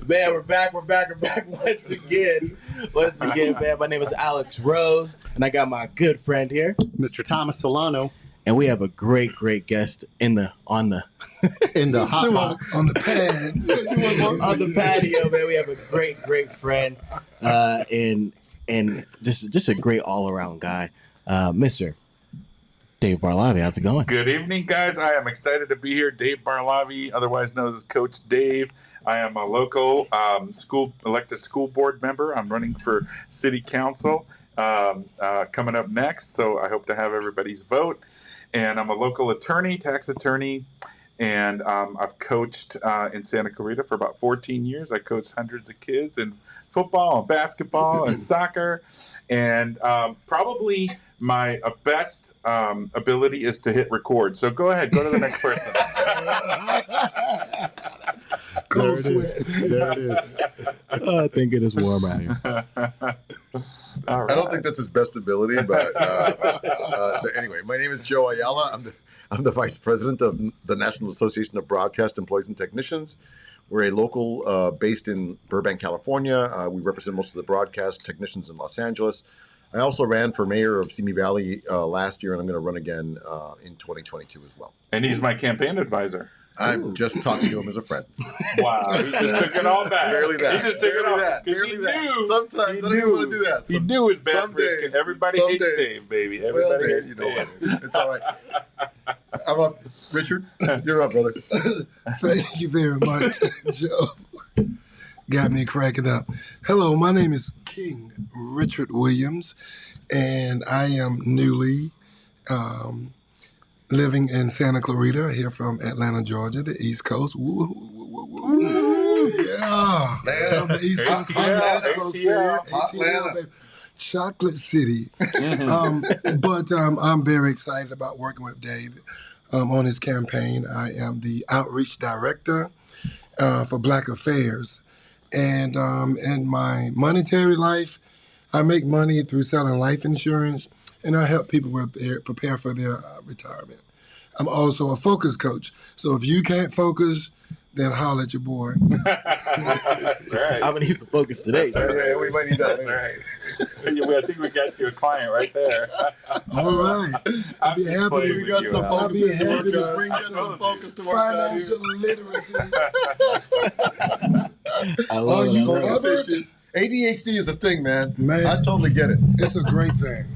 Man, we're back once again, man. My name is Alex Rose, and I got my good friend here, Mr. Thomas Solano, and we have a great guest on the hot box on the pad, on the patio, man. We have a great friend, and just a great all around guy, Mr. David Barlavi. How's it going? Good evening, guys. I am excited to be here. Dave Barlavi, otherwise known as Coach Dave. I am a local elected school board member. I'm running for city council coming up next, so I hope to have everybody's vote. And I'm a local attorney, tax attorney, and I've coached in Santa Clarita for about 14 years. I coached hundreds of kids in football and basketball and soccer. And probably my best ability is to hit record. So go ahead, go to the next person. There it is. I think it is warm out here. All right. I don't think that's his best ability, but anyway, my name is Joe Ayala. I'm the vice president of the National Association of Broadcast Employees and Technicians. We're a local based in Burbank, California. We represent most of the broadcast technicians in Los Angeles. I also ran for mayor of Simi Valley last year, and I'm going to run again in 2022 as well. And he's my campaign advisor. I'm just talking to him as a friend. Wow, he just took it all back. Barely that. He just took it all back. Barely that. Knew, Sometimes I don't even want to do that. He knew his bad someday, risk. Everybody hates Dave, baby. Everybody hates Dave. It's all right. I'm up. Richard, you're up, brother. Thank you very much, Joe. Got me cracking up. Hello, my name is King Richard Williams, and I am newly living in Santa Clarita, here from Atlanta, Georgia, the East Coast. Woo, woo, woo, woo, woo. Yeah, Man. on the East Coast, Atlanta. baby. Chocolate City. But I'm very excited about working with David on his campaign. I am the outreach director for Black Affairs. And in my monetary life, I make money through selling life insurance, and I help people prepare for their retirement. I'm also a focus coach. So if you can't focus, then holler at your boy. That's right. I'm going to need some focus today. That's right. Yeah, we might need that. That's right. I think we got you a client right there. All right. I'll be happy playing to, with you, Alex. I'll be happy to bring Got some focus to work out here. financial literacy. I love it. Focus issues. ADHD is a thing, man. Man. I totally get it. It's a great thing.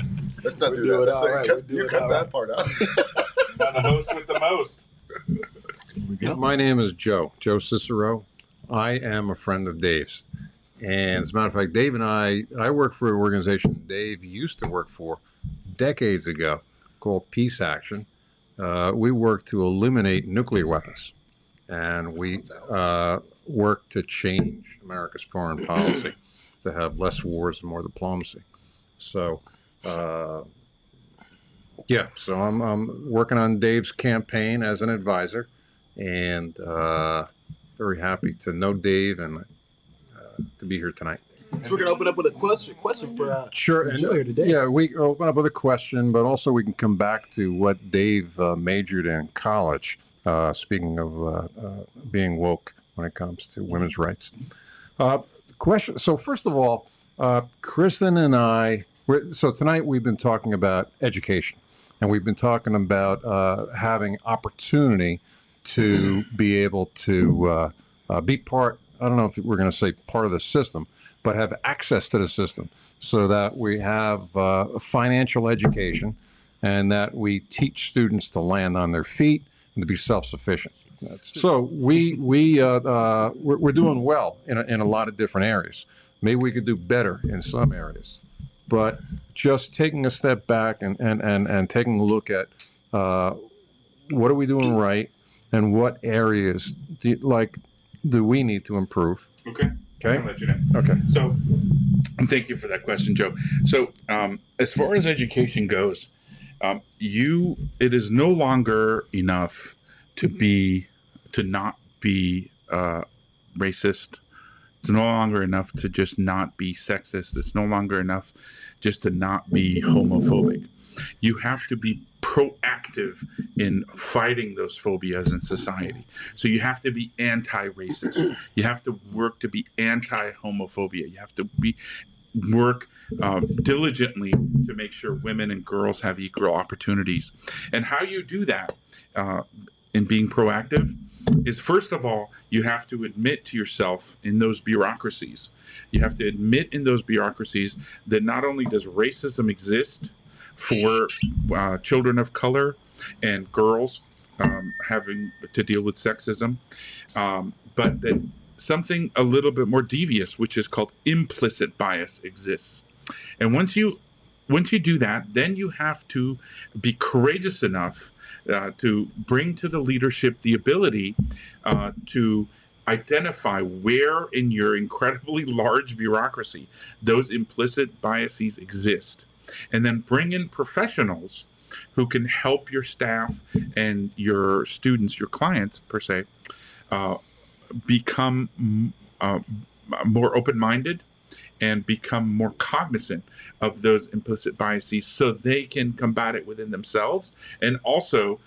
Let's not We do do that. it all right. We do You it cut all that right. part out. Now the host with the most. My name is Joe Cicero. I am a friend of Dave's. And as a matter of fact, Dave and I work for an organization Dave used to work for decades ago called Peace Action. We work to eliminate nuclear weapons. And we work to change America's foreign policy to have less wars and more diplomacy. So, so I'm working on Dave's campaign as an advisor, and very happy to know Dave and to be here tonight. So we're going to open up with a question for Sure. And, Joe here today. yeah, we open up with a question, but also we can come back to what Dave majored in college. Speaking of being woke when it comes to women's rights. Question. So first of all, Kristen and I. So tonight we've been talking about education, and we've been talking about having opportunity to be able to be part. I don't know if we're going to say part of the system, but have access to the system, so that we have financial education, and that we teach students to land on their feet and to be self-sufficient. So we're doing well in a lot of different areas. Maybe we could do better in some areas, but just taking a step back and taking a look at what are we doing right, and what areas do we need to improve? Okay. Okay. I'll let you know. Okay. So, thank you for that question, Joe. So, as far as education goes, it is no longer enough to not be racist. It's no longer enough to just not be sexist. It's no longer enough just to not be homophobic. You have to be proactive in fighting those phobias in society. So you have to be anti-racist. You have to work to be anti-homophobia. You have to work diligently to make sure women and girls have equal opportunities. And how you do that in being proactive is, first of all, you have to admit to yourself in those bureaucracies. You have to admit in those bureaucracies that not only does racism exist for children of color and girls having to deal with sexism, but that something a little bit more devious, which is called implicit bias, exists. And once you do that, then you have to be courageous enough to bring to the leadership the ability to identify where in your incredibly large bureaucracy those implicit biases exist, and then bring in professionals who can help your staff and your students, your clients per se, become more open-minded and become more cognizant of those implicit biases so they can combat it within themselves, and also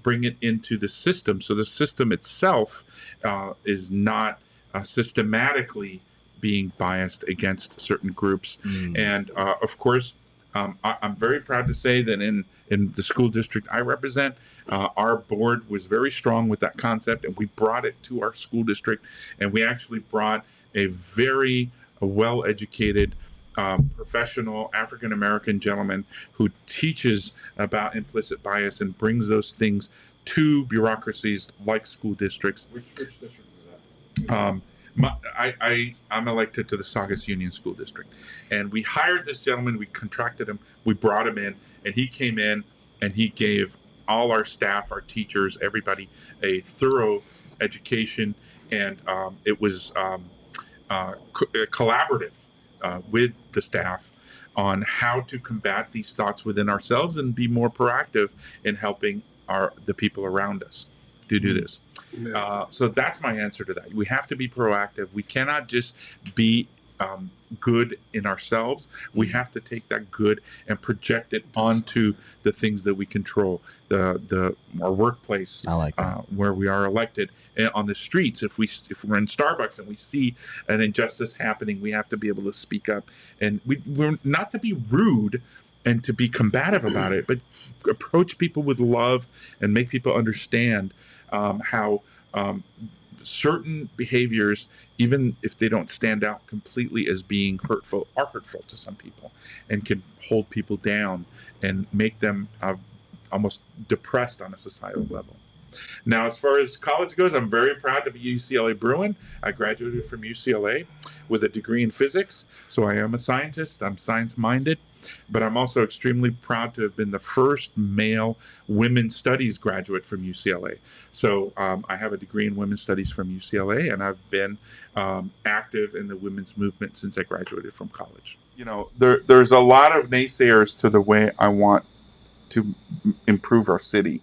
bring it into the system so the system itself is not systematically being biased against certain groups. And of course, I'm very proud to say that in the school district I represent, our board was very strong with that concept, and we brought it to our school district, and we actually brought a very well-educated, professional African-American gentleman who teaches about implicit bias and brings those things to bureaucracies like school districts. Which district is that? I'm elected to the Saugus Union School District, and we hired this gentleman. We contracted him. We brought him in, and he came in and he gave all our staff, our teachers, everybody a thorough education, and it was collaborative with the staff on how to combat these thoughts within ourselves and be more proactive in helping the people around us to do this. So that's my answer to that. We have to be proactive. We cannot just be good in ourselves. We have to take that good and project it onto the things that we control, our workplace, I like that. where we are elected, and on the streets. If we're in Starbucks and we see an injustice happening, we have to be able to speak up, and we're not to be rude and to be combative about it, but approach people with love and make people understand how certain behaviors, even if they don't stand out completely as being hurtful, are hurtful to some people and can hold people down and make them almost depressed on a societal level. Now, as far as college goes, I'm very proud to be UCLA Bruin. I graduated from UCLA with a degree in physics, so I am a scientist. I'm science-minded, but I'm also extremely proud to have been the first male women's studies graduate from UCLA. So I have a degree in women's studies from UCLA, and I've been active in the women's movement since I graduated from college. You know, there's a lot of naysayers to the way I want to improve our city.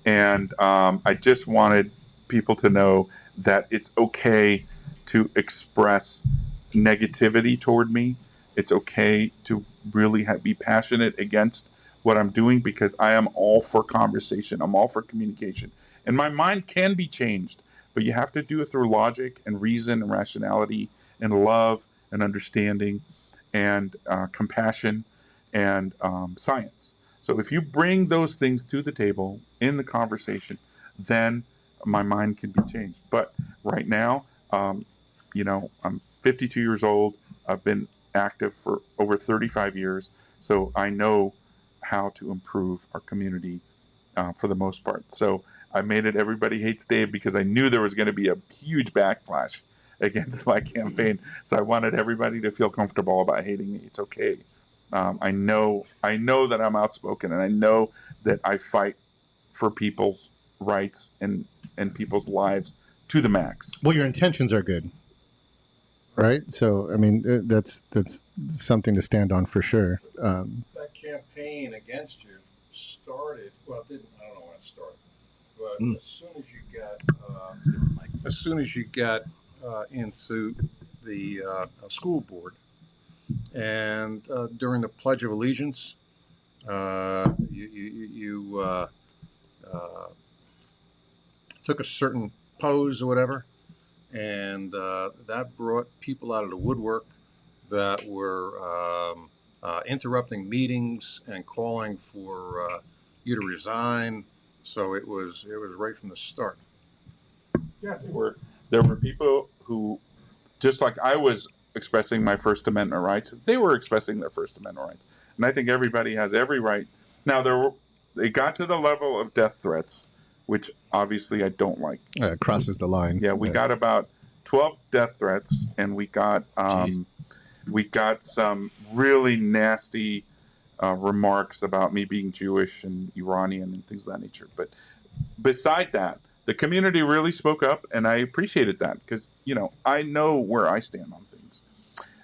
And I just wanted people to know that it's okay to express negativity toward me. It's okay to really be passionate against what I'm doing, because I am all for conversation. I'm all for communication. And my mind can be changed, but you have to do it through logic and reason and rationality and love and understanding and compassion and science. So if you bring those things to the table in the conversation, then my mind can be changed. But right now, you know, I'm 52 years old. I've been active for over 35 years. So I know how to improve our community for the most part. So I made it Everybody Hates Dave because I knew there was going to be a huge backlash against my campaign. So I wanted everybody to feel comfortable about hating me. It's okay. I know that I'm outspoken, and I know that I fight for people's rights and people's lives to the max. Well, your intentions are good, right? So, I mean, that's something to stand on for sure. That campaign against you started. Well, it didn't. I don't know when it started, but as soon as you got into the school board, and during the Pledge of Allegiance, you took a certain pose or whatever, and that brought people out of the woodwork that were interrupting meetings and calling for you to resign. So it was right from the start. Yeah, there were people who, just like I was expressing my First Amendment rights, they were expressing their First Amendment rights, and I think everybody has every right. Now they got to the level of death threats, which obviously I don't like. It crosses the line. Yeah, we got about 12 death threats, and we got some really nasty remarks about me being Jewish and Iranian and things of that nature. But beside that, the community really spoke up, and I appreciated that because, I know where I stand on things.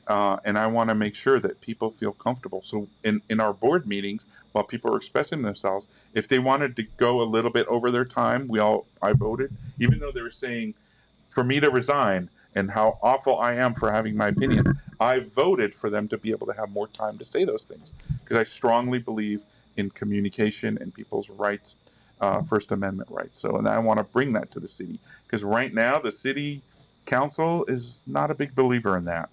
And I want to make sure that people feel comfortable. So in our board meetings, while people are expressing themselves, if they wanted to go a little bit over their time, I voted, even though they were saying for me to resign and how awful I am for having my opinions. I voted for them to be able to have more time to say those things because I strongly believe in communication and people's rights, First Amendment rights. So, and I want to bring that to the city because right now the city council is not a big believer in that.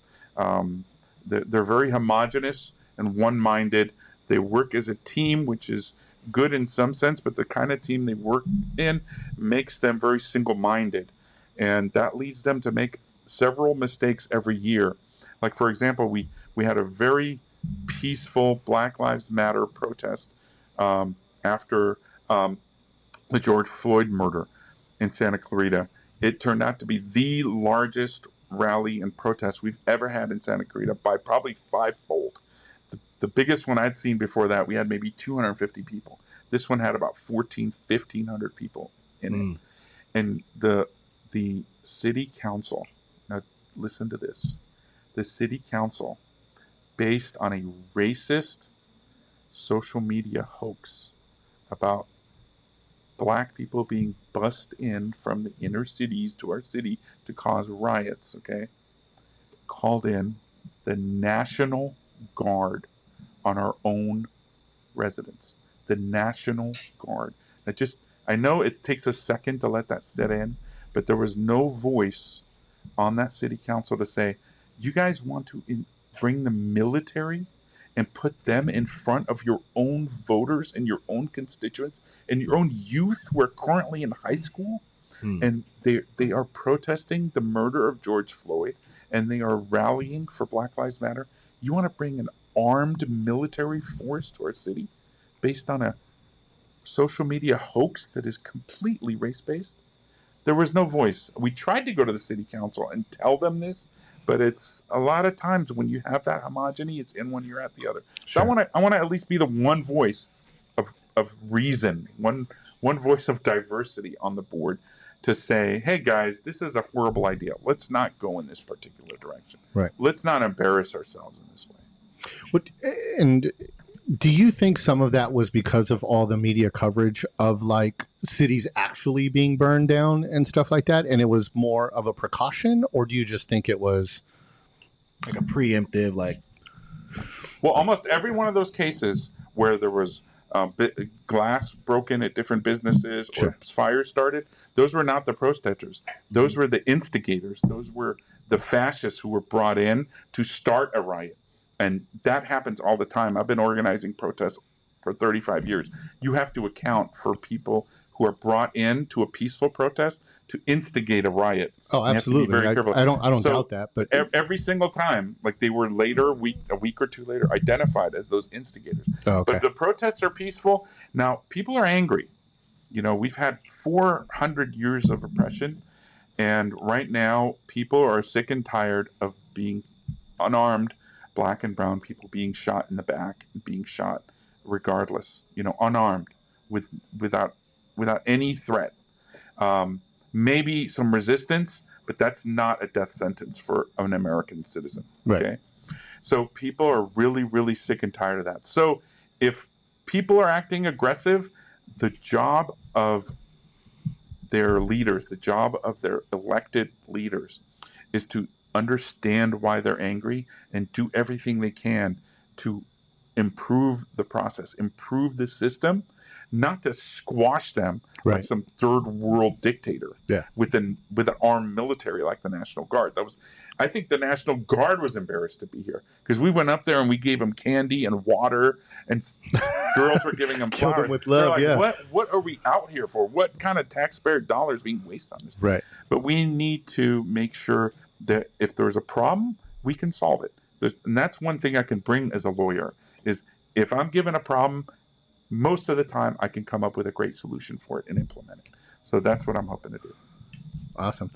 They're very homogenous and one-minded. They work as a team, which is good in some sense, but the kind of team they work in makes them very single-minded. And that leads them to make several mistakes every year. Like, for example, we had a very peaceful Black Lives Matter protest after the George Floyd murder in Santa Clarita. It turned out to be the largest rally and protest we've ever had in Santa Clarita by probably fivefold. The biggest one I'd seen before that, we had maybe 250 people. This one had about 1,500 people in it. And the city council, now listen to this, the city council, based on a racist social media hoax about Black people being bussed in from the inner cities to our city to cause riots, okay, called in the National Guard on our own residents. The National Guard. I know it takes a second to let that set in, but there was no voice on that city council to say, you guys want to bring the military and put them in front of your own voters and your own constituents and your own youth who are currently in high school? And they are protesting the murder of George Floyd, and they are rallying for Black Lives Matter. You want to bring an armed military force to our city based on a social media hoax that is completely race-based? There was no voice. We tried to go to the city council and tell them this, but it's a lot of times when you have that homogeny, it's in one ear out the other. Sure. So I want to at least be the one voice of reason, one voice of diversity on the board to say, hey guys, this is a horrible idea. Let's not go in this particular direction. Right. Let's not embarrass ourselves in this way. And do you think some of that was because of all the media coverage of like cities actually being burned down and stuff like that, and it was more of a precaution, or do you just think it was like a preemptive, Well, almost every one of those cases where there was glass broken at different businesses or fires started, those were not the protesters. Those were the instigators. Those were the fascists who were brought in to start a riot. And that happens all the time. I've been organizing protests for 35 years. You have to account for people who are brought in to a peaceful protest to instigate a riot. Oh, absolutely. Very careful. I don't So doubt that. But every single time, like they were later, a week or two later, identified as those instigators. Oh, okay. But the protests are peaceful. Now, people are angry. You know, we've had 400 years of oppression. And right now, people are sick and tired of being unarmed, Black and brown people being shot in the back and being shot regardless, you know, unarmed, without any threat. Maybe some resistance, but that's not a death sentence for an American citizen. Right. Okay, so people are really, really sick and tired of that. So if people are acting aggressive, the job of their leaders, the job of their elected leaders, is to understand why they're angry and do everything they can to improve the process, improve the system, not to squash them like Right. some third world dictator Yeah. with an armed military like the National Guard. I think the National Guard was embarrassed to be here because we went up there and we gave them candy and water, and girls were giving them Killed flowers. them with They're love, like, yeah. What are we out here for? What kind of taxpayer dollars being wasted on this? Right. But we need to make sure that if there's a problem, we can solve it. And that's one thing I can bring as a lawyer is if I'm given a problem, most of the time I can come up with a great solution for it and implement it. So that's what I'm hoping to do. Awesome.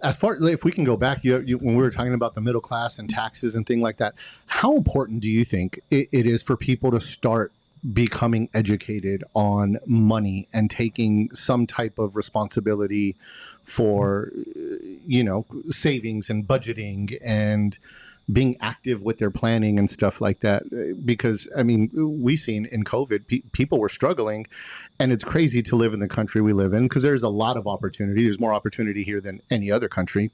As far if we can go back, when we were talking about the middle class and taxes and things like that, how important do you think it is for people to start becoming educated on money and taking some type of responsibility for, savings and budgeting and being active with their planning and stuff like that? Because, I mean, we seen in COVID, people were struggling, and it's crazy to live in the country we live in because there's a lot of opportunity. There's more opportunity here than any other country,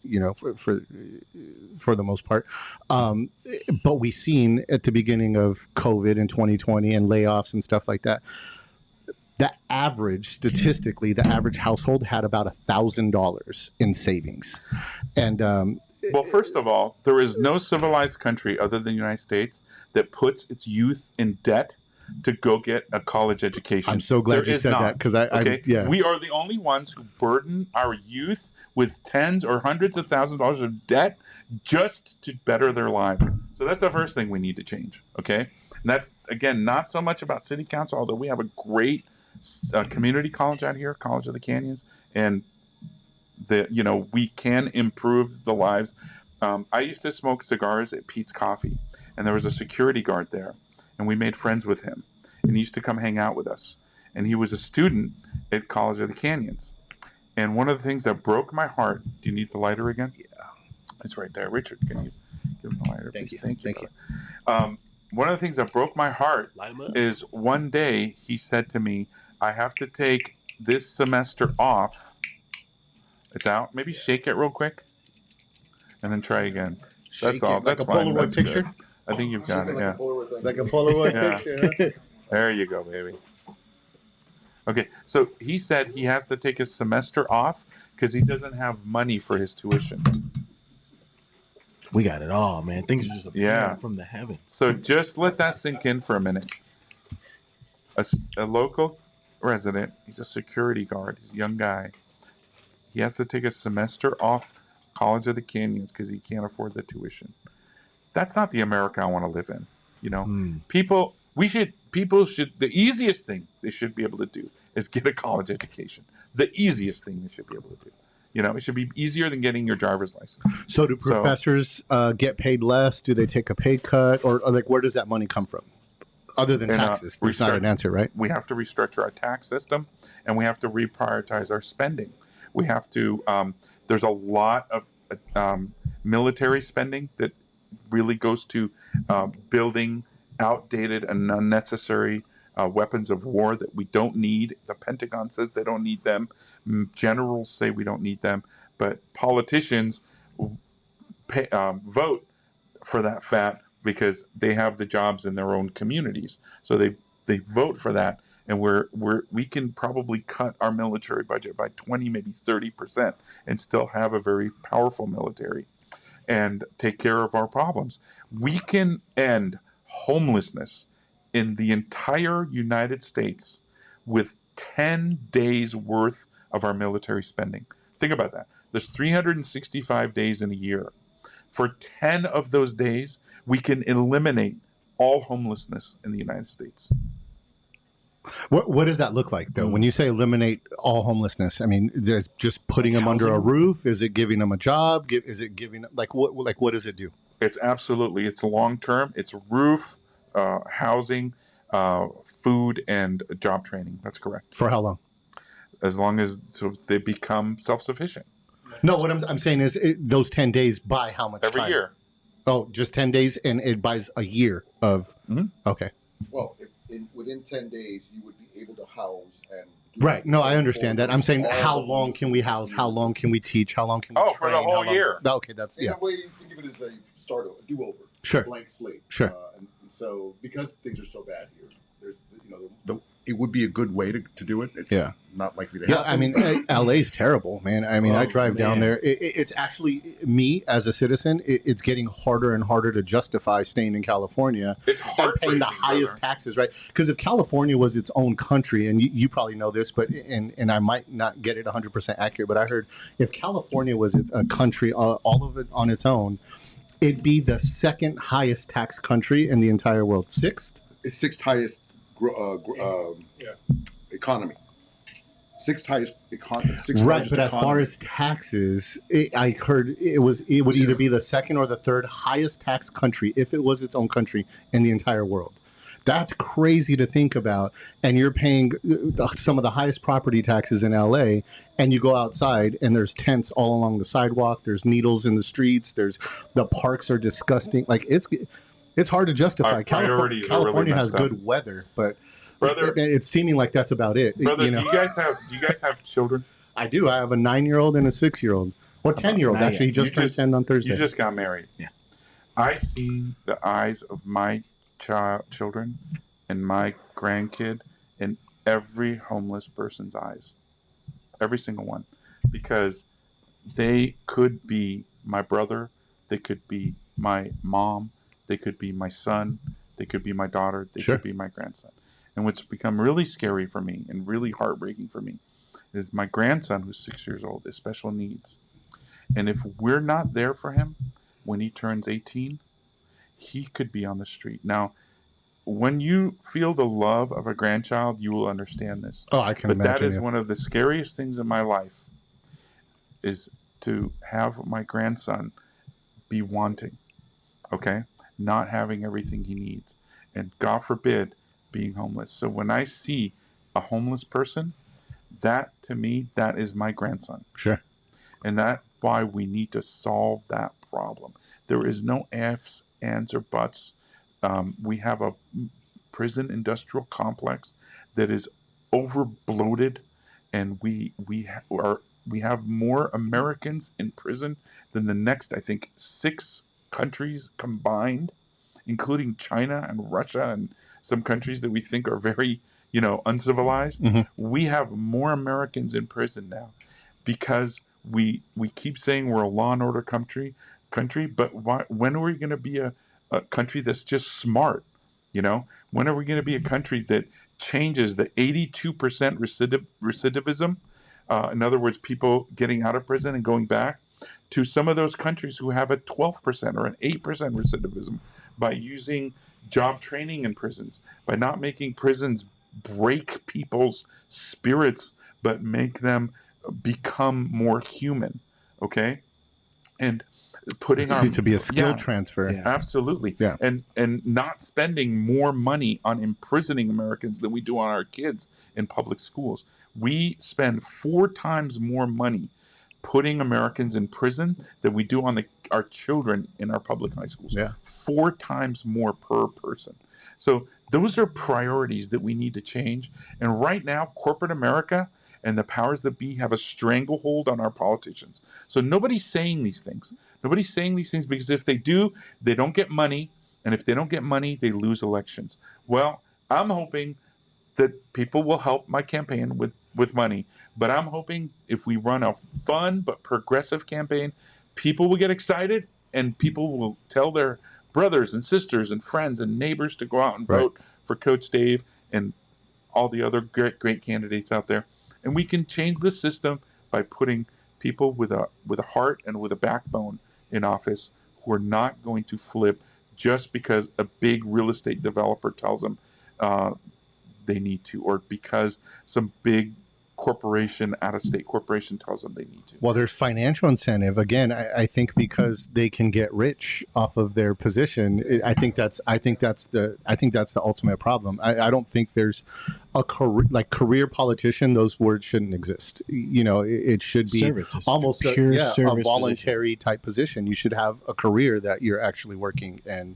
for the most part. But we seen at the beginning of COVID in 2020 and layoffs and stuff like that, statistically, the average household had about $1,000 in savings. And, well, first of all, there is no civilized country other than the United States that puts its youth in debt to go get a college education. I'm so glad There you is said not. that because We are the only ones who burden our youth with tens or hundreds of thousands of dollars of debt just to better their lives. So that's the first thing we need to change. Okay, and that's again not so much about city council, although we have a great community college out here, College of the Canyons, and we can improve the lives. I used to smoke cigars at Pete's Coffee, and there was a security guard there, and we made friends with him, and he used to come hang out with us, and he was a student at College of the Canyons. And one of the things that broke my heart, do you need the lighter again? Yeah, it's right there. Richard, can you give him the lighter, please? Thank you. One of the things that broke my heart is one day he said to me, I have to take this semester off. It's out. Maybe shake it real quick, and then try again. That's all. That's fine. Polaroid picture. Good. I think you've got it. Yeah. Like a Polaroid Yeah. picture. Huh? There you go, baby. Okay, so he said he has to take his semester off because he doesn't have money for his tuition. We got it all, man. Things are just appearing from the heavens. So just let that sink in for a minute. A local resident. He's a security guard. He's a young guy. He has to take a semester off College of the Canyons because he can't afford the tuition. That's not the America I want to live in. People should, the easiest thing they should be able to do is get a college education. The easiest thing they should be able to do. It should be easier than getting your driver's license. So do professors get paid less? Do they take a pay cut? Or like, where does that money come from? Other than taxes, there's not an answer, right? We have to restructure our tax system, and we have to reprioritize our spending. We have to, there's a lot of military spending that really goes to building outdated and unnecessary weapons of war that we don't need. The Pentagon says they don't need them. Generals say we don't need them. But politicians vote for that fat because they have the jobs in their own communities. So they vote for that. And we can probably cut our military budget by 20, maybe 30%, and still have a very powerful military and take care of our problems. We can end homelessness in the entire United States with 10 days worth of our military spending. Think about that. There's 365 days in a year. For 10 of those days, we can eliminate all homelessness in the United States. What does that look like, though? When you say eliminate all homelessness, I mean, is it just putting them under a roof? Is it giving them a job? Is it giving what does it do? It's long term. It's roof, housing, food, and job training. That's correct. For how long? As long as they become self-sufficient. No, what I'm saying is those 10 days buy how much every time? Year. Oh, just 10 days, and it buys a year of. Okay. Well, within 10 days, you would be able to house and. Right. No, I understand that. I'm saying, how long can we house? How long can we teach? How long can we train? For the whole year. Okay, that's In a way, you can give it as a do-over. Sure. Blank slate. Sure. And So because things are so bad here, there's it would be a good way to do it. It's not likely to happen. Yeah, I mean, LA's terrible, man. I mean, I drive down there. It's actually, me as a citizen, it's getting harder and harder to justify staying in California It's and hard paying the highest taxes, right? Because if California was its own country, and you probably know this, but and I might not get it 100% accurate, but I heard if California was a country, all of it on its own, it'd be the second highest tax country in the entire world. Sixth? It's sixth highest economy. Sixth highest economy. Right, but as far as taxes, I heard it would either be the second or the third highest tax country if it was its own country in the entire world. That's crazy to think about. And you're paying some of the highest property taxes in LA, and you go outside and there's tents all along the sidewalk. There's needles in the streets. The parks are disgusting. Like it's hard to justify. California has good weather, but brother, it's seeming like that's about it. Brother, do you guys have children? I do. I have a 9-year-old and a 6-year-old. Or 10-year-old, actually. He just turned 10 on Thursday. You just got married. Yeah. I see the eyes of my children and my grandkid in every homeless person's eyes. Every single one. Because they could be my brother. They could be my mom. They could be my son. They could be my daughter. They could be my grandson. And what's become really scary for me and really heartbreaking for me is my grandson, who's 6 years old, has special needs. And if we're not there for him when he turns 18, he could be on the street. Now, when you feel the love of a grandchild, you will understand this. Oh, I can imagine. But that is one of the scariest things in my life, is to have my grandson be wanting, okay? Not having everything he needs. And God forbid, being homeless. So when I see a homeless person, that to me, that is my grandson. Sure. And that's why we need to solve that problem. There is no ifs, ands, or buts. We have a prison industrial complex that is over bloated, and we have more Americans in prison than the next, I think, 6 countries combined, including China and Russia and some countries that we think are very, uncivilized. Mm-hmm. We have more Americans in prison now because we keep saying we're a law and order country, but when are we going to be a country that's just smart? When are we going to be a country that changes the 82% recidivism? In other words, people getting out of prison and going back, to some of those countries who have a 12% or an 8% recidivism, by using job training in prisons, by not making prisons break people's spirits, but make them become more human, okay? And putting It needs to be a skill transfer. Yeah. Absolutely. Yeah. And not spending more money on imprisoning Americans than we do on our kids in public schools. We spend 4 times more money putting Americans in prison than we do on our children in our public high schools. Yeah. 4 times more per person. So those are priorities that we need to change. And right now, corporate America and the powers that be have a stranglehold on our politicians. So nobody's saying these things. Nobody's saying these things because if they do, they don't get money. And if they don't get money, they lose elections. Well, I'm hoping that people will help my campaign with money. But I'm hoping if we run a fun but progressive campaign, people will get excited and people will tell their brothers and sisters and friends and neighbors to go out and vote for Coach Dave and all the other great candidates out there. And we can change the system by putting people with a heart and with a backbone in office who are not going to flip just because a big real estate developer tells them they need to, or because some big corporation, out-of-state corporation, tells them they need to. Well, there's financial incentive. Again, I think because they can get rich off of their position. I think that's the ultimate problem. I don't think there's a career politician. Those words shouldn't exist. It should be almost a voluntary type position. You should have a career that you're actually working, and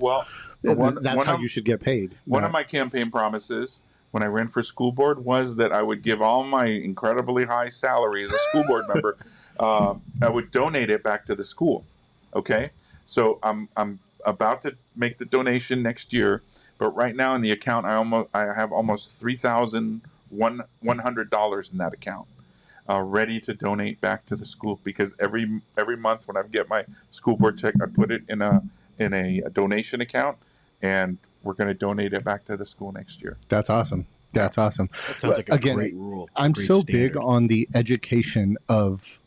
that's how you should get paid. One of my campaign promises when I ran for school board was that I would give all my incredibly high salary as a school board member, I would donate it back to the school. Okay, so I'm about to make the donation next year, but right now in the account, I have almost $3,100 in that account, ready to donate back to the school, because every month when I get my school board check, I put it in a donation account, and we're going to donate it back to the school next year. That's awesome. That's awesome. That sounds like a Again, great rule. I'm great so standard. big on the education of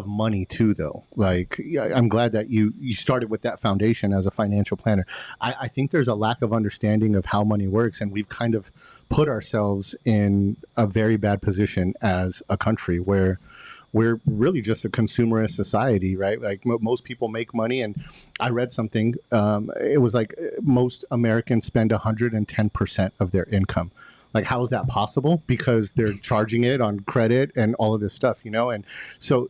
money too, though. Like, I'm glad that you started with that foundation as a financial planner. I think there's a lack of understanding of how money works, and we've kind of put ourselves in a very bad position as a country where we're really just a consumerist society, right? Like most people make money, and I read something. It was like most Americans spend 110% of their income. Like, how is that possible? Because they're charging it on credit and all of this stuff, you know? And so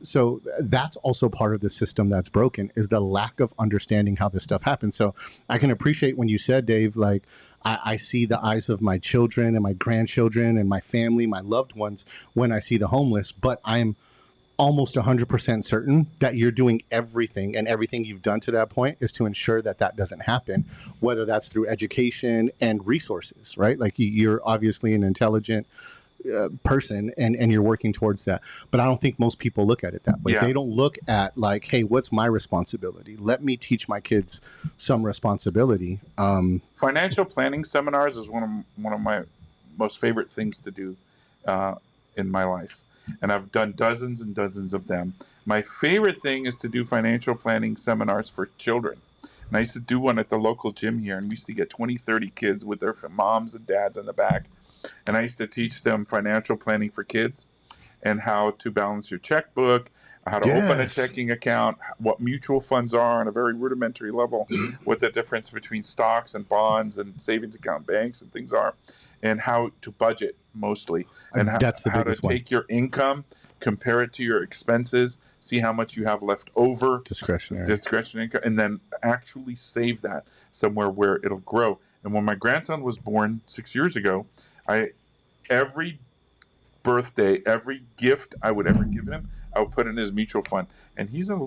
that's also part of the system that's broken, is the lack of understanding how this stuff happens. So I can appreciate when you said, Dave, like, I see the eyes of my children and my grandchildren and my family, my loved ones, when I see the homeless, but I'm almost 100% certain that you're doing everything, and everything you've done to that point is to ensure that that doesn't happen, whether that's through education and resources, right? Like, you're obviously an intelligent person, and you're working towards that. But I don't think most people look at it that way. Yeah. They don't look at, like, hey, what's my responsibility? Let me teach my kids some responsibility. Financial planning seminars is one of my most favorite things to do in my life. And I've done dozens and dozens of them. My favorite thing is to do financial planning seminars for children. And I used to do one at the local gym here, and we used to get 20, 30 kids with their moms and dads in the back. And I used to teach them financial planning for kids, and how to balance your checkbook, how to open a checking account, what mutual funds are on a very rudimentary level, what the difference between stocks and bonds and savings account banks and things are, and how to budget mostly, and That's the how to biggest one. take your income, compare it to your expenses, see how much you have left over, discretionary income, and then actually save that somewhere where it'll grow. And when my grandson was born 6 years ago, every birthday, every gift I would ever give him, I would put in his mutual fund, and he's a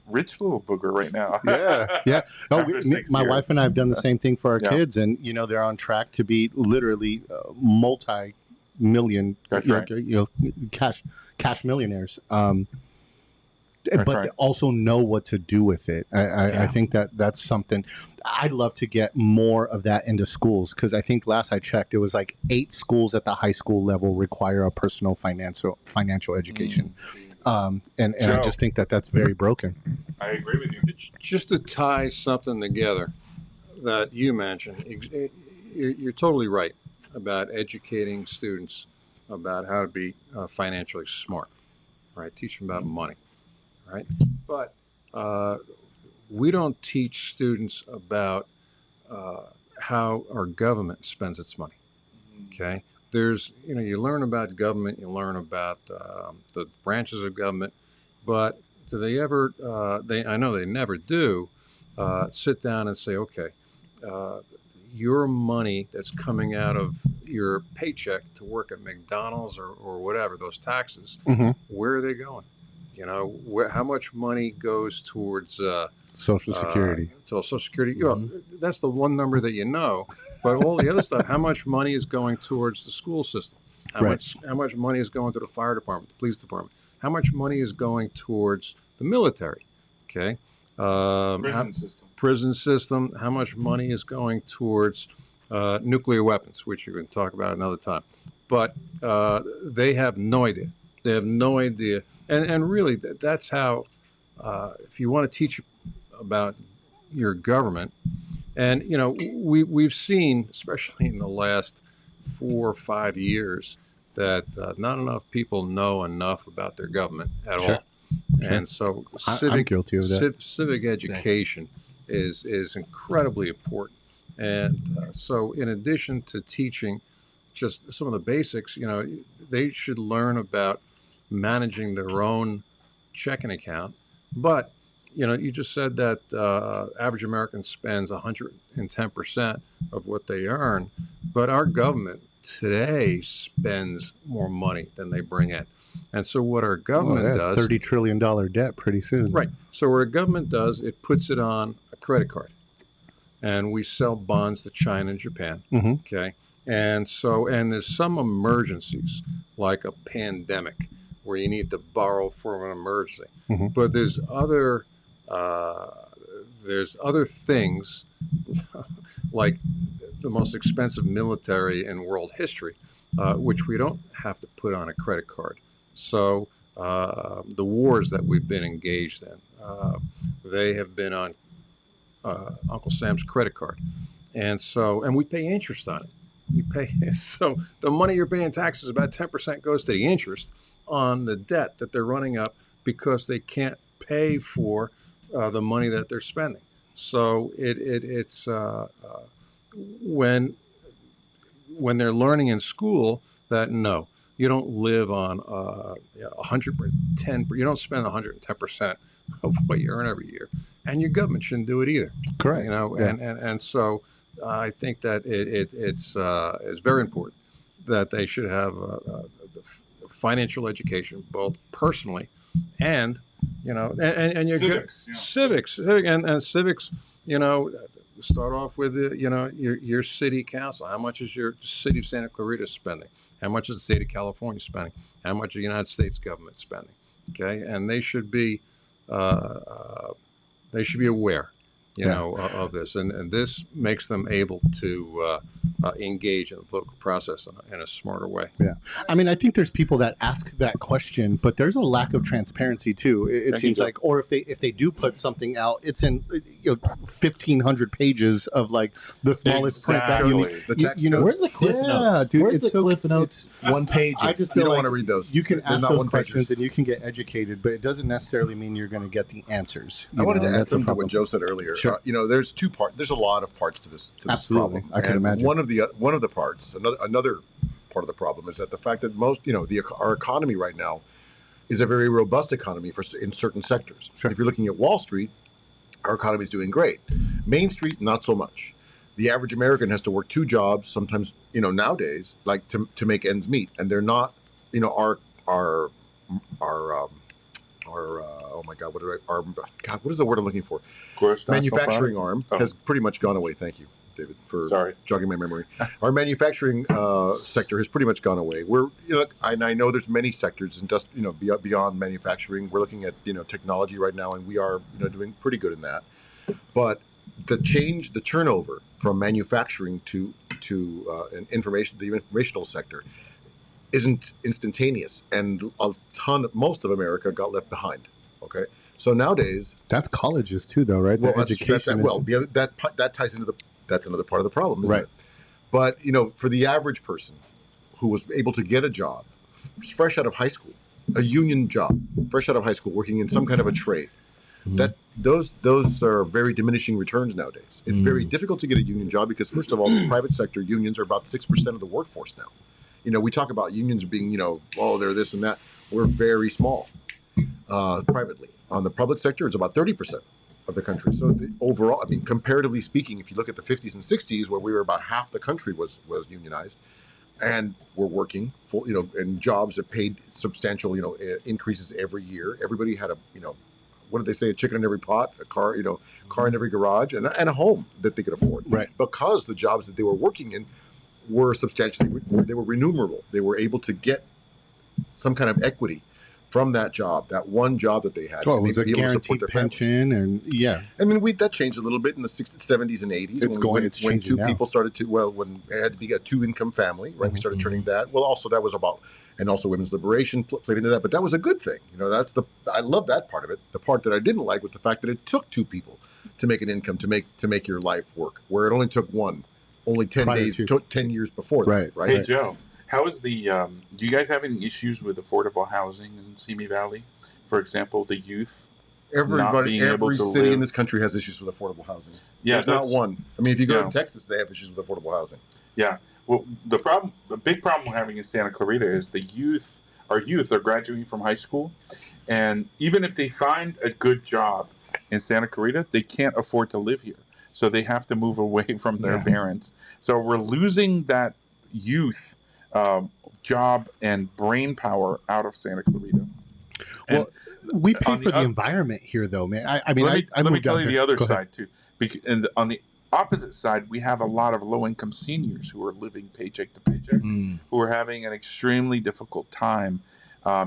rich little booger right now. Yeah. Oh, After 6 my years. wife and I have done the same thing for our Yeah. kids, and they're on track to be literally multi-million, That's right. cash millionaires. That's But right. also know what to do with it. I think that's something I'd love to get more of that into schools, because I think last I checked, it was like 8 schools at the high school level require a personal financial education. And I Joe. just think that's very broken. I agree with you. Just to tie something together that you mentioned, you're totally right about educating students about how to be financially smart, right? Teach them about money, right? But we don't teach students about how our government spends its money, okay? There's, you learn about government, you learn about the branches of government, but do they ever, I know they never do, sit down and say, okay, your money that's coming out of your paycheck to work at McDonald's or whatever, those taxes, where are they going? How much money goes towards Social Security. So Social Security, that's the one number that but all the other stuff, how much money is going towards the school system? How much money is going to the fire department, the police department? How much money is going towards the military? Okay. Prison system. How much money is going towards nuclear weapons, which you can talk about another time. But they have no idea. They have no idea. And really, that's how, if you want to teach about your government, and, we've seen, especially in the last 4 or 5 years, that not enough people know enough about their government at all. And so I'm guilty of that. Civic education is incredibly important. And so in addition to teaching just some of the basics, they should learn about managing their own checking account. But, you just said that average American spends 110% of what they earn, but our government today spends more money than they bring in. And so what our government does... $30 trillion debt pretty soon. Right. So what our government does, it puts it on a credit card. and we sell bonds to China and Japan. Mhm. Okay, and there's some emergencies like a pandemic where you need to borrow for an emergency, Mhm. but there's other things like the most expensive military in world history, which we don't have to put on a credit card. So the wars that we've been engaged in, they have been on Uncle Sam's credit card, and we pay interest on it. You pay so the money you're paying taxes, about 10% goes to the interest on the debt that they're running up because they can't pay for the money that they're spending. So it's when they're learning in school that no, you don't live on 110. You don't spend 110% of what you earn every year, and your government shouldn't do it either. Correct. You know, Yeah. and so I think that it's very important that they should have financial education, both personally and and your Civics, yeah. civics and civics. You know, start off with your city council. How much is your city of Santa Clarita spending? How much is the state of California spending? How much is the United States government spending? Okay, and they should be aware, of this, and this makes them able to engage in the political process in a smarter way. Yeah, I mean, I think there's people that ask that question, but there's a lack of transparency too. It seems like, or if they do put something out, it's in 1,500 pages of like the smallest print that you need. The text Where's the Cliff Notes? Dude, Where's it's the Cliff Notes? One page. I just You feel don't like want to read those. you can They're ask not those one-pagers. questions and you can get educated, but it doesn't necessarily mean you're going to get the answers. I wanted to add that's a something to problem. what Joe said earlier. Sure. There's two parts. There's a lot of parts to this Absolutely. problem. I can And imagine. One of the parts, another part of the problem is that the fact that our economy right now is a very robust economy in certain sectors. Sure. If you're looking at Wall Street, our economy is doing great. Main Street, not so much. The average American has to work two jobs sometimes, nowadays, like to make ends meet, and they're not, our oh my God, what is the word I'm looking for? Gross national Manufacturing product? arm has pretty much gone away. Thank you, David, for jogging my memory. Our manufacturing sector has pretty much gone away. And I know there's many sectors, and just beyond manufacturing. We're looking at technology right now, and we are doing pretty good in that. But the turnover from manufacturing to the informational sector isn't instantaneous, and most of America got left behind. Okay, so nowadays That's colleges too, though, right? The education. that ties into that's another part of the problem, isn't Right. it? But for the average person who was able to get a job fresh out of high school, a union job, fresh out of high school, working in some kind of a trade, that those are very diminishing returns nowadays. It's very difficult to get a union job because, first of all, the private sector unions are about 6% of the workforce now. We talk about unions being, they're this and that. We're very small privately. On the public sector, it's about 30% of the country. So overall, I mean, comparatively speaking, if you look at the 50s and 60s, where we were about half the country was unionized, and we're working full, in jobs that paid substantial, increases every year. Everybody had what did they say? A chicken in every pot, a car, car in every garage, and a home that they could afford. Right. Because the jobs that they were working in were they were remunerable. They were able to get some kind of equity from that job, that one job that they had. Oh, it and was they'd a be able to support guaranteed their family. pension, and yeah. I mean, that changed a little bit in the 60s, 70s, and 80s. It's when changing two now. people started when it had to be a two-income family, right? We started turning that. Well, also that was about, and also women's liberation played into that. But that was a good thing. I love that part of it. The part that I didn't like was the fact that it took two people to make an income to make your life work, where it only took one. Only 10 days, 10 years before that, right? Hey, Joe, how is do you guys have any issues with affordable housing in Simi Valley? For example, the youth? Every able to city live. in this country has issues with affordable housing. Yeah, There's not one. I mean, if you go Yeah. to Texas, they have issues with affordable housing. Yeah. Well, the big problem we're having in Santa Clarita is our youth are graduating from high school, and even if they find a good job in Santa Clarita, they can't afford to live here. So they have to move away from their parents. So we're losing that youth job and brain power out of Santa Clarita. Well, we pay on for the the environment here, though, man. I mean, let me moved tell out you here. the other Go ahead. side too. On the opposite side, we have a lot of low-income seniors who are living paycheck to paycheck, who are having an extremely difficult time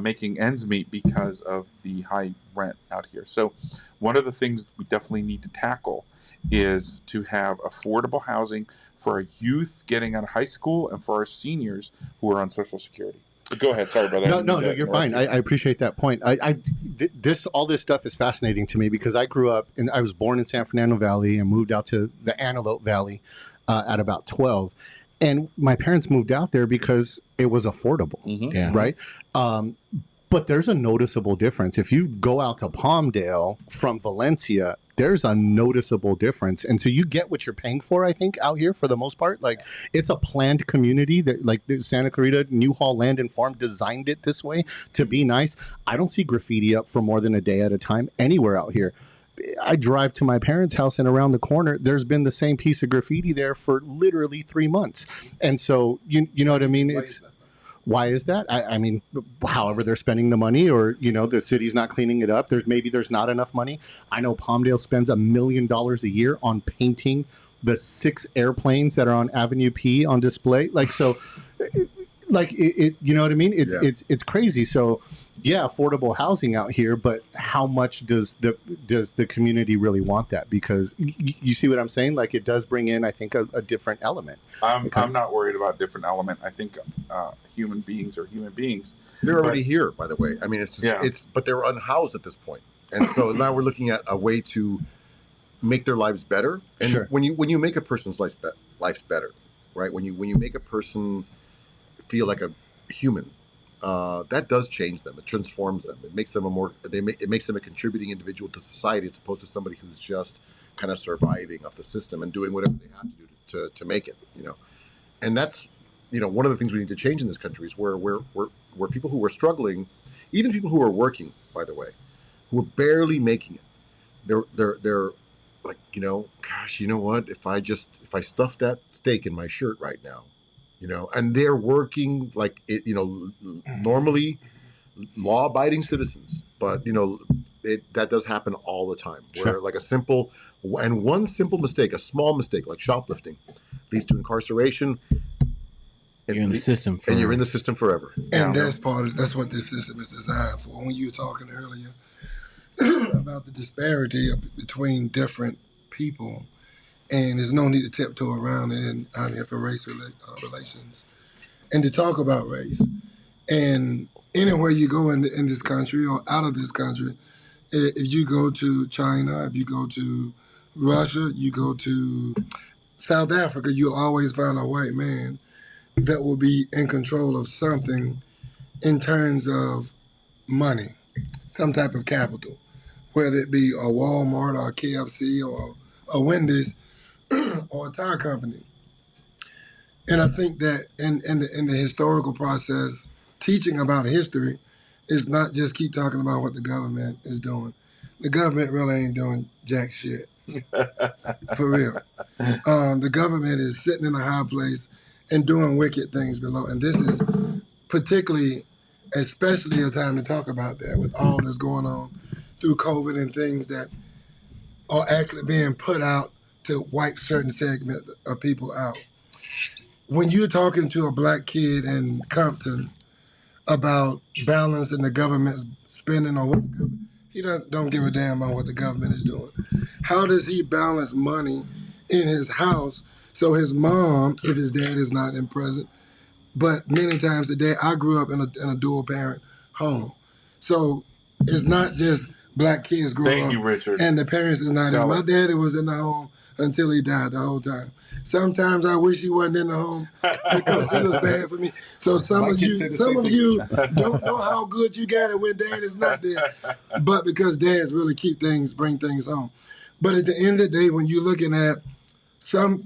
making ends meet because of the high rent out here. So one of the things that we definitely need to tackle is to have affordable housing for our youth getting out of high school and for our seniors who are on Social Security. But go ahead. Sorry, brother. No, you're fine. I appreciate that point. All this stuff is fascinating to me because I grew up and I was born in San Fernando Valley and moved out to the Antelope Valley at about 12. And my parents moved out there because it was affordable, right? But there's a noticeable difference. If you go out to Palmdale from Valencia, there's a noticeable difference. And so you get what you're paying for, I think, out here for the most part. Like, it's a planned community that, like, the Santa Clarita Newhall Land and Farm designed it this way to be nice. I don't see graffiti up for more than a day at a time anywhere out here. I drive to my parents' house and around the corner, there's been the same piece of graffiti there for literally 3 months. And so, you know what I mean? Why is that? I mean, however they're spending the money, or, you know, the city's not cleaning it up. There's not enough money. I know Palmdale spends $1 million a year on painting the 6 airplanes that are on Avenue P on display. Like, so, like it you know what I mean? It's crazy. So, yeah, affordable housing out here, but how much does the community really want that? Because you see what I'm saying? Like, it does bring in, I think, a different element. I'm not worried about different element. I think human beings are human beings. They're already here, by the way. I mean, but they're unhoused at this point, and so now we're looking at a way to make their lives better. And when you make a person's life better, right? When you make a person feel like a human, that does change them. It transforms them. It makes them it makes them a contributing individual to society, as opposed to somebody who's just kind of surviving off the system and doing whatever they have to do to make it. You know, and that's, you know, one of the things we need to change in this country is where people who are struggling, even people who are working, by the way, who are barely making it, they're like, you know, gosh, you know what? If I stuff that steak in my shirt right now, you know, and they're working like it, you know, normally law-abiding citizens, but, you know, that does happen all the time. Where like one simple mistake, a small mistake like shoplifting, leads to incarceration. You're in the system forever. And you're in the system forever. And that's what this system is designed for. When you were talking earlier about the disparity between different people, and there's no need to tiptoe around it and out here for race relations, and to talk about race. And anywhere you go in this country or out of this country, if you go to China, if you go to Russia, you go to South Africa, you'll always find a white man that will be in control of something in terms of money, some type of capital, whether it be a Walmart or a KFC or a Wendy's or a tire company. And I think that in the historical process, teaching about history is not just keep talking about what the government is doing. The government really ain't doing jack shit. For real. The government is sitting in a high place and doing wicked things below. And this is especially a time to talk about that with all that's going on through COVID and things that are actually being put out to wipe certain segments of people out. When you're talking to a black kid in Compton about balance and the government's spending on what the government, he don't give a damn about what the government is doing. How does he balance money in his house so his mom, if his dad is not in present, but many times today, I grew up in a dual parent home. So it's not just black kids growing up. Thank you, Richard. And the parents is not in. My daddy was in the home until he died the whole time. Sometimes I wish he wasn't in the home because he was bad for me. So some of you don't know how good you got it when dad is not there, but because dads really bring things home. But at the end of the day, when you're looking at some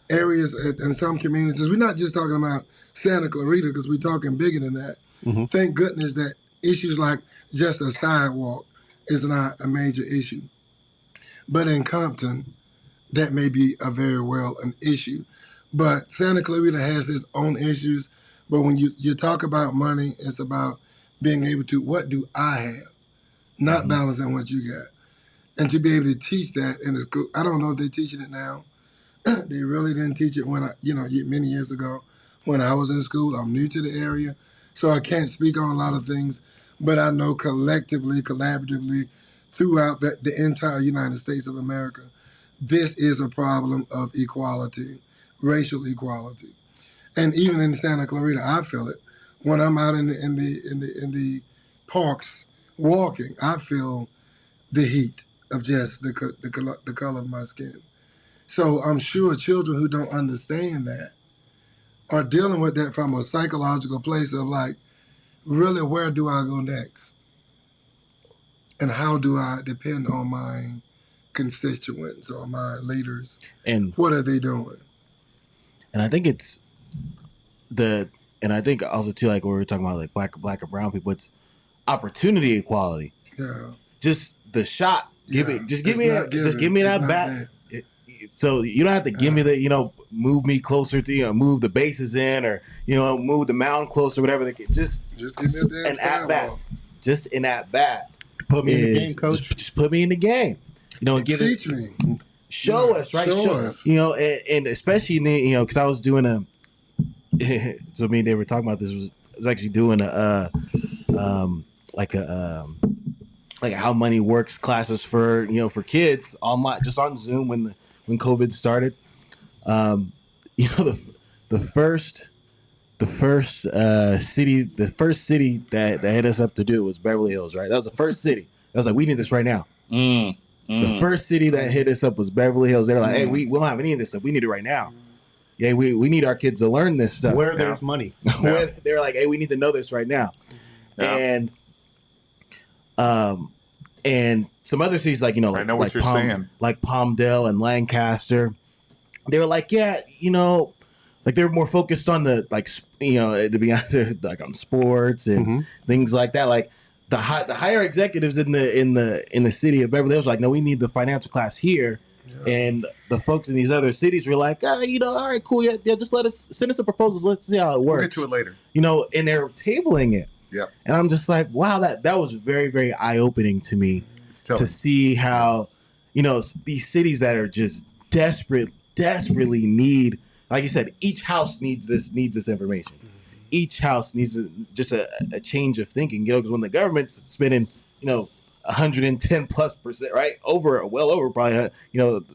areas and some communities, we're not just talking about Santa Clarita because we're talking bigger than that. Mm-hmm. Thank goodness that issues like just a sidewalk is not a major issue. But in Compton, that may be an issue. But Santa Clarita has its own issues. But when you talk about money, it's about being able to, what do I have? Not balancing what you got. And to be able to teach that in the school, I don't know if they're teaching it now. They really didn't teach it when many years ago when I was in school. I'm new to the area, so I can't speak on a lot of things, but I know collectively, collaboratively, throughout the entire United States of America, this is a problem of equality, racial equality. And even in Santa Clarita, I feel it. When I'm out in the parks walking, I feel the heat of just the color of my skin. So I'm sure children who don't understand that are dealing with that from a psychological place of like, really, where do I go next? And how do I depend on my constituents or my leaders? And what are they doing? And I think and I think also too, like when we were talking about like black and brown people, it's opportunity equality. Yeah. Just the shot. Give me that bat. So you don't have to give me the, move me closer to, move the bases in or, move the mound closer, whatever. Just give me a damn at bat. Just in at bat. Put me in the game, coach. Just put me in the game. And teach me. Show us, right? Show us. And especially in the, because I was doing so me and they were talking about this. Was actually doing like how money works classes for for kids online, just on Zoom when COVID started. The first city that hit us up to do was Beverly Hills, right? That was the first city. That was like, we need this right now. The first city that hit us up was Beverly Hills. They were like, hey, we don't have any of this stuff. We need it right now. Yeah, we need our kids to learn this stuff. Where there's money. They're like, hey, we need to know this right now. Yeah. And some other cities like, I know what you're saying. Like Palmdale and Lancaster, they were like, yeah, like they were more focused on the to be honest, like on sports and things like that. Like the higher executives in the city of Beverly Hills were like, no, we need the financial class here. Yeah. And the folks in these other cities were like, all right, cool, yeah, just send us a proposal. Let's see how it works. We'll get to it later. And they're tabling it. Yeah. And I'm just like, wow, that was very, very eye-opening to me to see how, these cities that are just desperately need, like you said, each house needs this information. Each house needs just a change of thinking, because when the government's spending, 110+%, right? Well over probably,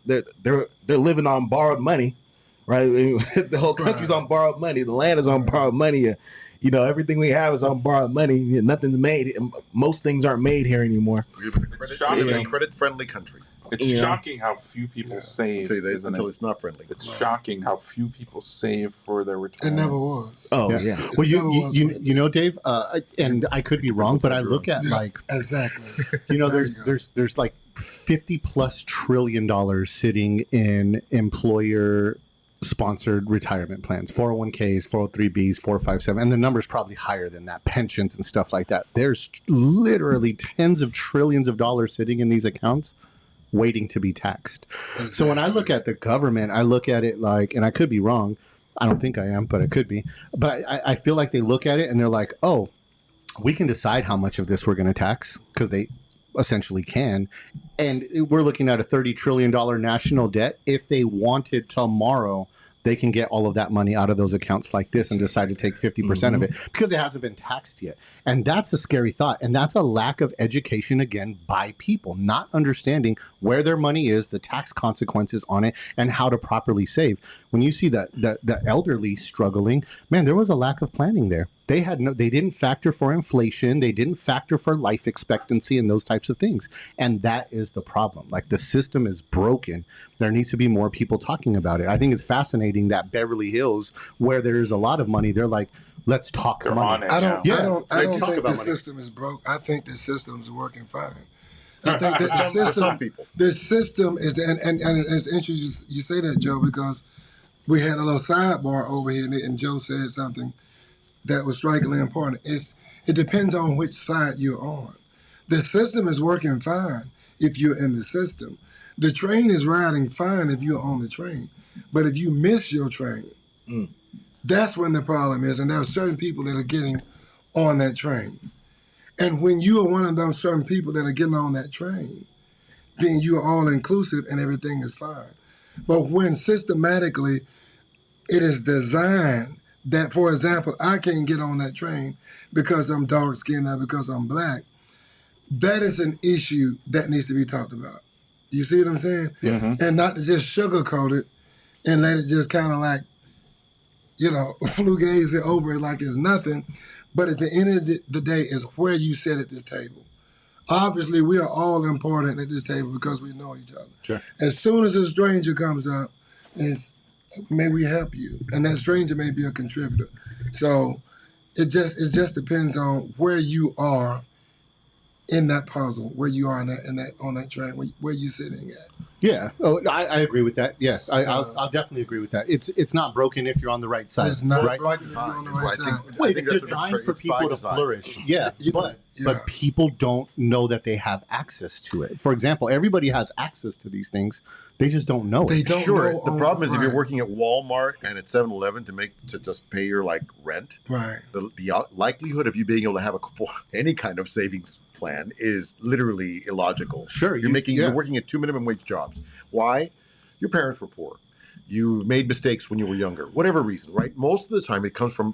they're living on borrowed money, right? The whole country's on borrowed money. The land is on borrowed money. Everything we have is on borrowed money. Nothing's made. Most things aren't made here anymore. We live in a credit-friendly country. It's shocking how few people save. Until it's not friendly. It's shocking how few people save for their retirement. It never was. Oh yeah. Well, you Dave, and I could be wrong, but I look at exactly. There's like $50+ trillion sitting in employer sponsored retirement plans, 401ks, 403bs, 457, and the number's probably higher than that, pensions and stuff like that. There's literally tens of trillions of dollars sitting in these accounts waiting to be taxed. Exactly. So when I look at the government, I look at it like, and I could be wrong, I don't think I am, but it could be, but I feel like they look at it and they're like, oh, we can decide how much of this we're going to tax, because they essentially can. And we're looking at a $30 trillion national debt. If they wanted tomorrow, they can get all of that money out of those accounts like this and decide to take 50% of it, because it hasn't been taxed yet. And that's a scary thought. And that's a lack of education, again, by people, not understanding where their money is, the tax consequences on it, and how to properly save. When you see the elderly struggling, man, there was a lack of planning there. They didn't factor for inflation. They didn't factor for life expectancy and those types of things. And that is the problem. Like, the system is broken. There needs to be more people talking about it. I think it's fascinating that Beverly Hills, where there's a lot of money, they're like, let's talk They're money. on it I don't think the money. system is broke. I think the system's working fine. I think that some people. The system is, and it's interesting you say that, Joe, because we had a little sidebar over here, and Joe said something that was strikingly important. It depends on which side you're on. The system is working fine if you're in the system. The train is riding fine if you're on the train. But if you miss your train, that's when the problem is. And there are certain people that are getting on that train. And when you are one of those certain people that are getting on that train, then you're all inclusive and everything is fine. But when systematically it is designed that, for example, I can't get on that train because I'm dark skinned or because I'm black, that is an issue that needs to be talked about. You see what I'm saying? And not to just sugarcoat it and let it just kind of like, flugaze it over it like it's nothing. But at the end of the day, is where you sit at this table. Obviously, we are all important at this table because we know each other. Sure. As soon as a stranger comes up, may we help you? And that stranger may be a contributor. So it just depends on where you are in that puzzle, where you are on that train, where you sitting at. Yeah, I agree with that. Yeah, I'll definitely agree with that. It's not broken if you're on the right side. It's not right? broken if you're on the right side. Well, it's designed for people to flourish. Yeah, but people don't know that they have access to it. For example, everybody has access to these things. They just don't know They it. don't Sure. know The problem is if you're right. working at Walmart and at 7-Eleven to just pay your rent, Right. the likelihood of you being able to have any kind of savings plan is literally illogical. Sure, You're working at 2 minimum wage jobs. Why? Your parents were poor. You made mistakes when you were younger. Whatever reason, right? Most of the time it comes from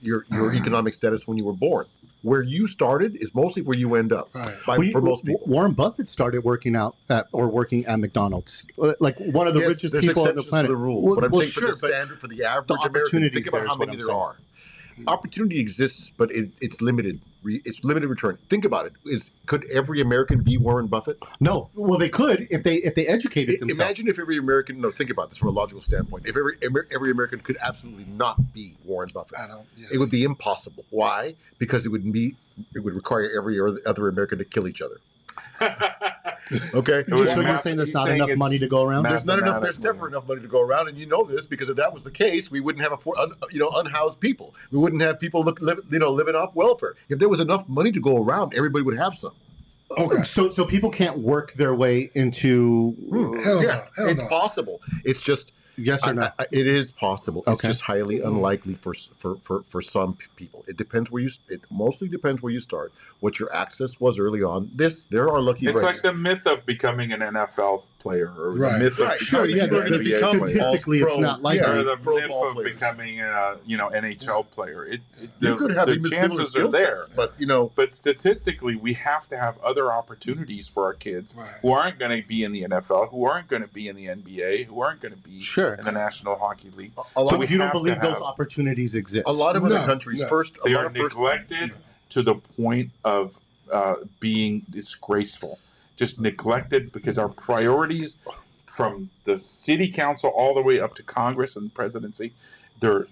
your economic status when you were born. Where you started is mostly where you end up. Right. For most people. Warren Buffett started working at McDonald's, like one of the richest there's people on the exceptions planet. to the rule, but I'm saying sure, for the standard, for the average the American, opportunities think about there how is what many I'm there saying. are. Opportunity exists, but it's limited. It's limited return. Think about it. Could every American be Warren Buffett? No, well, they could if they educated themselves. Imagine if every American. No, think about this from a logical standpoint. If every American could absolutely not be Warren Buffett, it would be impossible. Why? Because it would require every other American to kill each other. Okay. So you're saying there's not enough money to go around? There's not enough. There's never enough money to go around, and you know this because if that was the case, we wouldn't have unhoused people. We wouldn't have people living off welfare. If there was enough money to go around, everybody would have some. Okay. So people can't work their way into. Hell It's no. possible. It's just. Yes or no? It is possible. It's Okay. just highly unlikely for some people. It depends where it mostly depends where you start. What your access was early on. There are lucky It's breaks. like the myth of becoming an NFL player, or Right. the myth of Right. Sure, becoming yeah, an People are gonna NBA become player. statistically, it's not likely. yeah, Or the pro myth ball of players. becoming NHL player. You could have the even similar chances are skill there. sets, but But statistically, we have to have other opportunities for our kids Right. who aren't going to be in the NFL, who aren't going to be in the NBA, who aren't going to be Sure. in the National Hockey League. a lot, So we You don't have to believe those have- opportunities exist? a lot of other No, countries no. first. They a are lot of first, neglected to the point of being disgraceful. Just neglected because our priorities from the city council all the way up to Congress and presidency,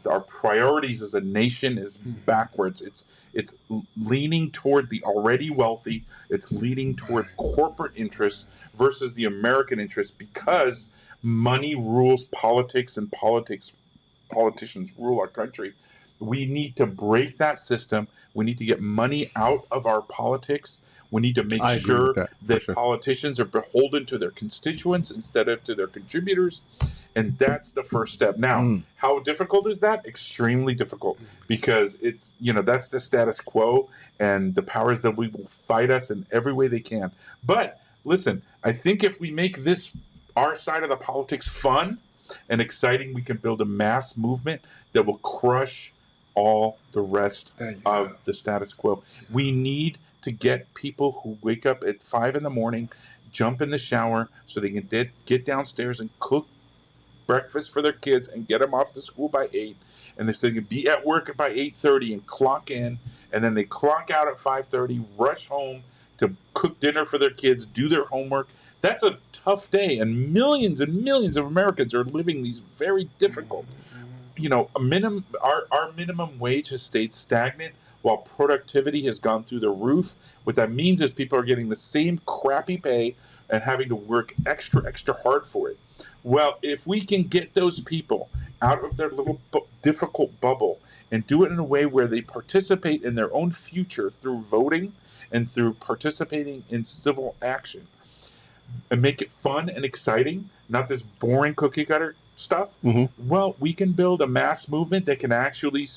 our priorities as a nation is backwards. It's leaning toward the already wealthy. It's leaning toward corporate interests versus the American interest because money rules politics and politicians rule our country. We need to break that system. We need to get money out of our politics. We need to make I agree sure with that, for sure. politicians are beholden to their constituents instead of to their contributors. And that's the first step. Now, how difficult is that? Extremely difficult because it's, that's the status quo and the powers that we will fight us in every way they can. But listen, I think if we make our side of the politics fun and exciting, we can build a mass movement that will crush all the rest of the status quo. We need to get people who wake up at 5 a.m, jump in the shower so they can get downstairs and cook breakfast for their kids and get them off to school by 8, and they can be at work by 8:30 and clock in, and then they clock out at 5:30, rush home to cook dinner for their kids, do their homework. That's a tough day, and millions of Americans are living these very difficult. Our minimum wage has stayed stagnant while productivity has gone through the roof. What that means is people are getting the same crappy pay and having to work extra hard for it. Well, if we can get those people out of their little difficult bubble and do it in a way where they participate in their own future through voting and through participating in civil action, and make it fun and exciting, not this boring cookie cutter stuff, well, we can build a mass movement that can actually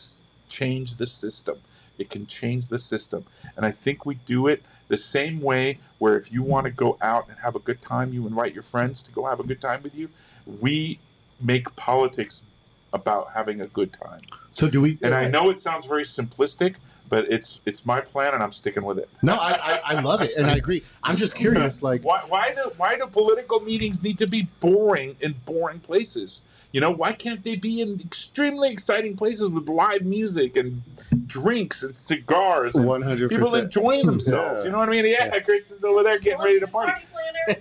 change the system. it can change the system. And I think we do it the same way where if you want to go out and have a good time, you invite your friends to go have a good time with you. We make politics about having a good time. So do we? And I know it sounds very simplistic, but it's my plan, and I'm sticking with it. No, I love it, and I agree. I'm just curious, like why do political meetings need to be boring in boring places? You know, why can't they be in extremely exciting places with live music and drinks and cigars and 100%. people enjoying themselves? Yeah. You know what I mean? Yeah, Kristen's over there getting ready to party.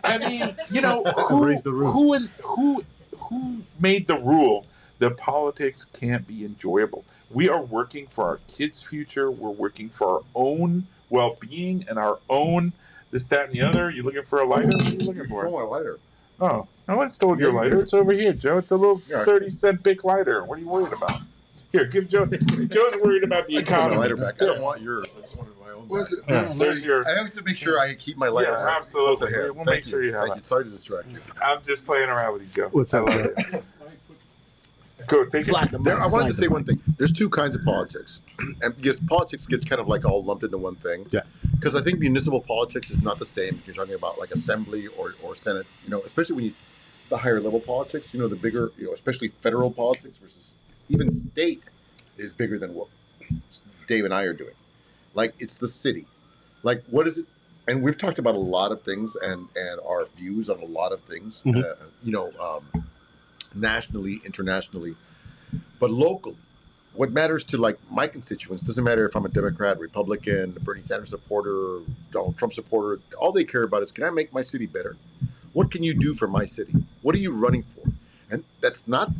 I mean, you know, who made the rule that politics can't be enjoyable? We are working for our kids' future. We're working for our own well-being and our own this, that, and the other. You looking for a lighter? What are you looking for? Oh, my lighter. Oh, no one stole your lighter. It's over here, Joe. It's a little 30-cent big lighter. What are you worried about? Here, give Joe. Joe's worried about the I economy. my lighter back. I don't want yours. I just wanted my own. Was it? There's your. I always have to make sure I keep my lighter. Yeah, absolutely. Close at hand. We'll Thank make sure you have Thank it. you. Sorry to distract you. I'm just playing around with you, Joe. What's I up, love it. Go, take Slide it. the I mic, wanted to slide say the one thing. There's two kinds of politics, and because politics gets kind of like all lumped into one thing. Yeah. Because I think municipal politics is not the same if you're talking about like assembly or Senate. You know, especially when you the higher level politics. You know, the bigger, you know, especially federal politics versus even state is bigger than what Dave and I are doing. Like it's the city. Like what is it? And we've talked about a lot of things and our views on a lot of things. Mhm. You know, nationally, internationally, but locally. What matters to like my constituents doesn't matter if I'm a Democrat, Republican, Bernie Sanders supporter, Donald Trump supporter. All they care about is, can I make my city better? What can you do for my city? What are you running for? And that's not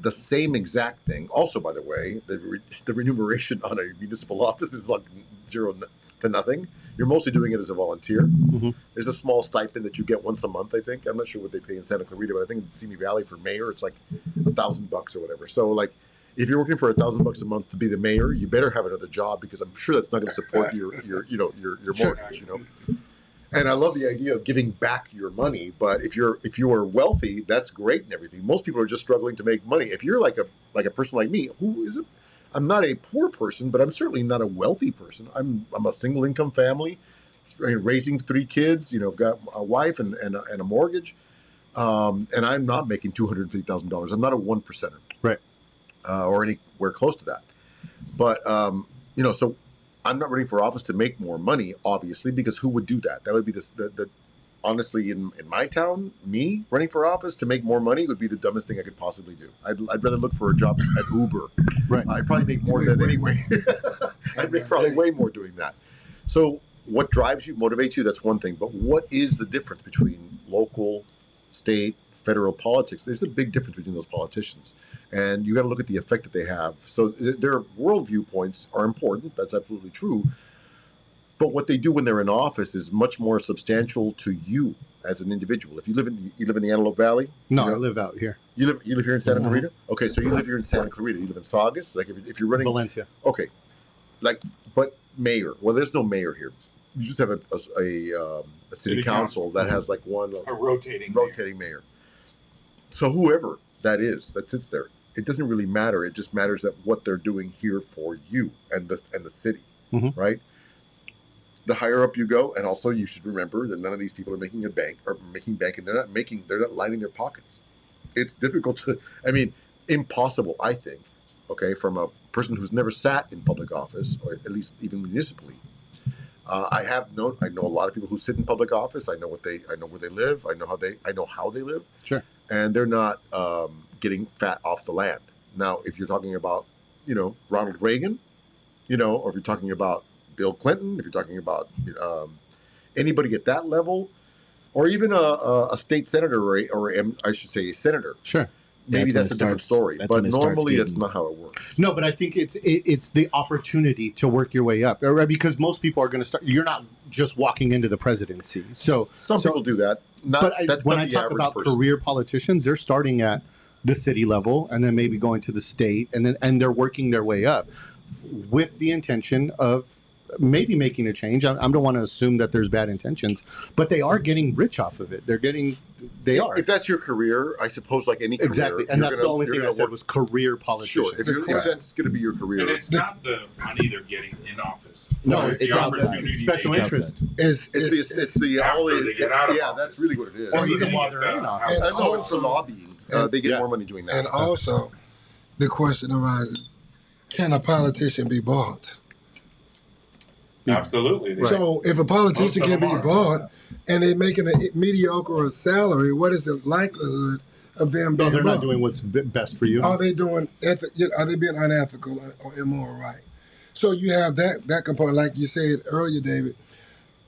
the same exact thing. Also, by the way, the remuneration on a municipal office is like 0 to nothing. You're mostly doing it as a volunteer. Mhm. There's a small stipend that you get once a month, I think. I'm not sure what they pay in Santa Clarita, but I think in Simi Valley for mayor, it's like $1,000 or whatever. So like, if you're working for $1,000 a month to be the mayor, you better have another job because I'm sure that's not going to support your mortgage, you know. And I love the idea of giving back your money, but if you are wealthy, that's great and everything. Most people are just struggling to make money. If you're like a person like me, who is it? I'm not a poor person, but I'm certainly not a wealthy person. I'm a single income family, raising 3 kids. You know, I've got a wife and a mortgage, and I'm not making $250,000. I'm not a 1%er, Right. Or anywhere close to that. But you know, so I'm not running for office to make more money, obviously, because who would do that? That would be the honestly, in my town, me running for office to make more money would be the dumbest thing I could possibly do. I'd rather look for a job at Uber. Right. I'd probably make more than that anyway. I'd make probably way more doing that. So what drives you, motivates you, that's one thing. But what is the difference between local, state, federal politics? There's a big difference between those politicians. And you got to look at the effect that they have. So their worldview points are important. That's absolutely true. But what they do when they're in office is much more substantial to you as an individual. If you live in the Antelope Valley, No, you know, I live out here, you live here in Santa Mhm. Clarita. Okay, so you live here in Santa Clarita. You live in Saugus. Like if you're running, Valencia. okay, like but mayor. Well, there's no mayor here. You just have a city council that has like one A rotating. mayor. So whoever that is that sits there, it doesn't really matter. It just matters that what they're doing here for you and the city, Mhm. right? The higher up you go, and also you should remember that none of these people are making bank, and they're not lining their pockets. It's difficult to, impossible, I think, okay, from a person who's never sat in public office, or at least even municipally. I know a lot of people who sit in public office. I know where they live. I know how they live. Sure. And they're not getting fat off the land. Now, if you're talking about, Ronald Reagan, or if you're talking about Bill Clinton, if you're talking about anybody at that level, or even a state senator or I should say a senator, Sure. maybe that's a different story. But normally that's getting... not how it works. No, but I think it's the opportunity to work your way up, right? Because most people are going to start. You're not just walking into the presidency. So some people do that. When I talk about career politicians, they're starting at the city level and then maybe going to the state, and they're working their way up with the intention of maybe making a change. I don't want to assume that there's bad intentions, but they are getting rich off of it. They are. If that's your career, I suppose, like any career, Exactly, and that's the only thing I said was career politicians. Sure, if that's going to be your career, And it's not the money they're getting in office. No, It's it's the outside. opportunity Special they get. interest. It's the after they get out of office. that's really what it is. Or even They while get they're in the- office. And I know it's for also- lobbying. and- They get yeah. more money doing that. and also the question arises: can a politician be bought? Absolutely. They- So if a politician Most of can be them are. bought and they're making a mediocre salary, what is the likelihood of them No, being they're bought? not doing what's best for you. Are they doing? Are they being unethical or immoral? Right. So you have that component, like you said earlier, David.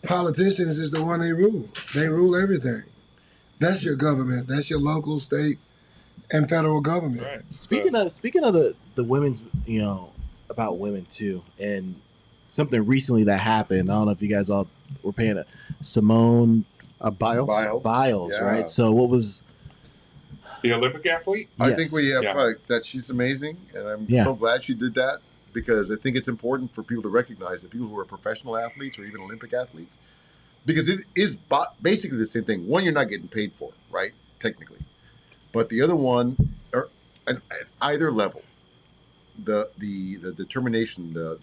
Politicians is the one they rule. They rule everything. That's your government. That's your local, state, and federal government. Right. Speaking of the women's, about women too, and something recently that happened. I don't know if you guys all were paying Simone Biles. Biles, Yeah. right? So what was? The Olympic athlete? I Yes. think we have Yeah. that she's amazing, and I'm Yeah. so glad she did that because I think it's important for people to recognize that people who are professional athletes or even Olympic athletes, because it is basically the same thing. One, you're not getting paid for, right? Technically, but the other one, or at either level, the determination, the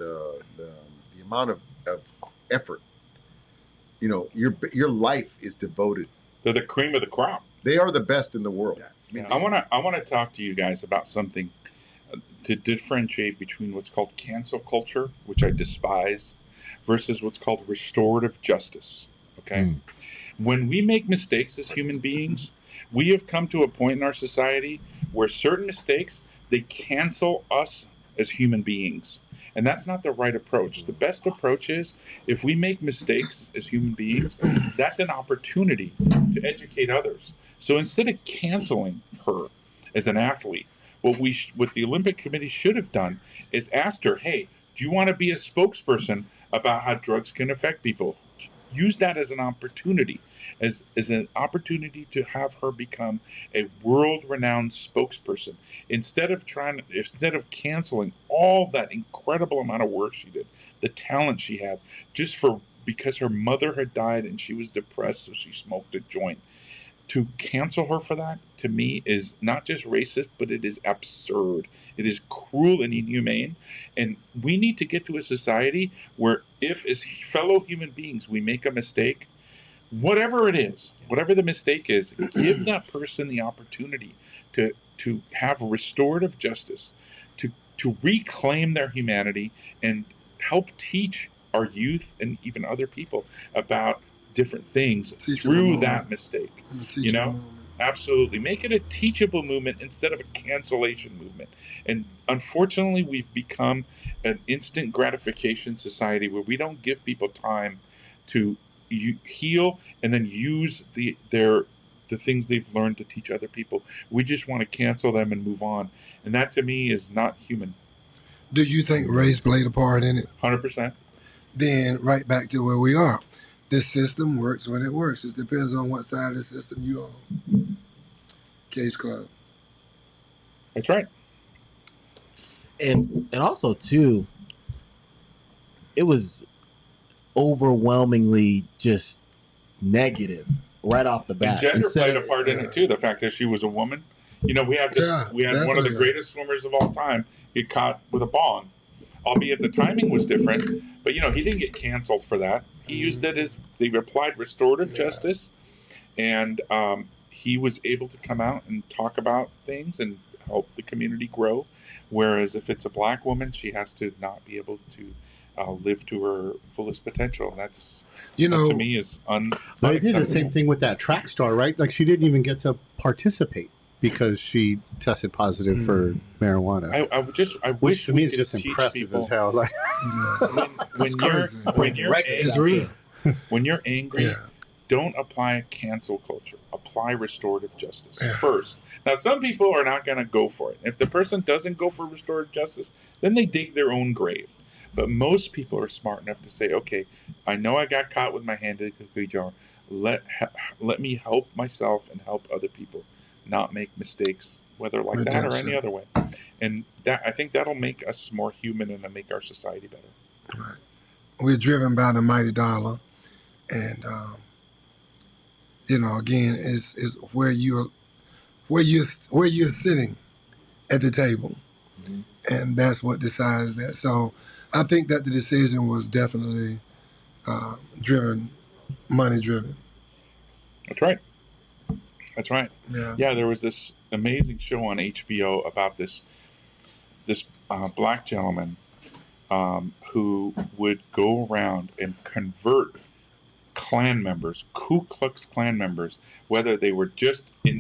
amount of effort, your life is devoted. They're the cream of the crop. They are the best in the world. I want to talk to you guys about something to differentiate between what's called cancel culture, which I despise, versus what's called restorative justice. Okay? When we make mistakes as human beings, we have come to a point in our society where certain mistakes, they cancel us as human beings. And that's not the right approach. The best approach is if we make mistakes as human beings, that's an opportunity to educate others. So instead of canceling her as an athlete, what the Olympic Committee should have done is asked her, hey, do you want to be a spokesperson about how drugs can affect people? Use that as an opportunity, as an opportunity to have her become a world-renowned spokesperson. Instead of canceling all that incredible amount of work she did, the talent she had, because her mother had died and she was depressed, so she smoked a joint. To cancel her for that, to me, is not just racist, but it is absurd. It is cruel and inhumane. And we need to get to a society where if, as fellow human beings, we make a mistake, whatever it is, whatever the mistake is, give that person the opportunity to have restorative justice, to reclaim their humanity and help teach our youth and even other people about different things through that mistake. Absolutely. Make it a teachable movement instead of a cancellation movement. And unfortunately, we've become an instant gratification society where we don't give people time to heal and then use the things they've learned to teach other people. We just want to cancel them and move on. And that to me is not human. Do you think race played a part in it? 100%. Then right back to where we are. This system works when it works. It depends on what side of the system you on. Cage Club. That's right. And also too, it was overwhelmingly just negative right off the And bat. gender played a part in it too. The fact that she was a woman. We had one of the definitely. greatest swimmers of all time get caught with a bong, albeit the timing was different. But he didn't get canceled for that. He used it as they applied restorative justice, and he was able to come out and talk about things and help the community grow. Whereas if it's a black woman, she has to not be able to live to her fullest potential. That's that to me is They did the same thing with that track star, right? Like she didn't even get to participate because she tested positive for marijuana. I Which wish to me we is could just teach impressive people as hell. Like, when you're It's angry, real. when you're angry, Yeah. don't apply cancel culture. Apply restorative justice first. Now, some people are not going to go for it. If the person doesn't go for restorative justice, then they dig their own grave. But most people are smart enough to say, okay, I know I got caught with my hand in the cookie jar. Let me help myself and help other people not make mistakes, whether like that or any other way. And I think that'll make us more human and make our society better. Right. we're driven by the mighty dollar, and again, is where you're sitting at the table, and that's what decides that. So I think that the decision was definitely money driven. That's right. Yeah. Yeah, there was this amazing show on HBO about this black gentleman who would go around and convert Klan members, Ku Klux Klan members, whether they were just in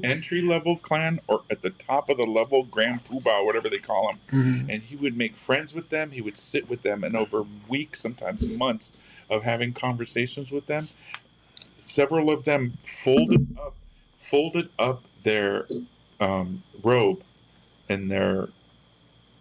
entry-level Klan or at the top of the level, Grand Poobah, whatever they call them. Mm-hmm. And he would make friends with them. He would sit with them, and over weeks, sometimes months, of having conversations with them, several of them folded up their robe and their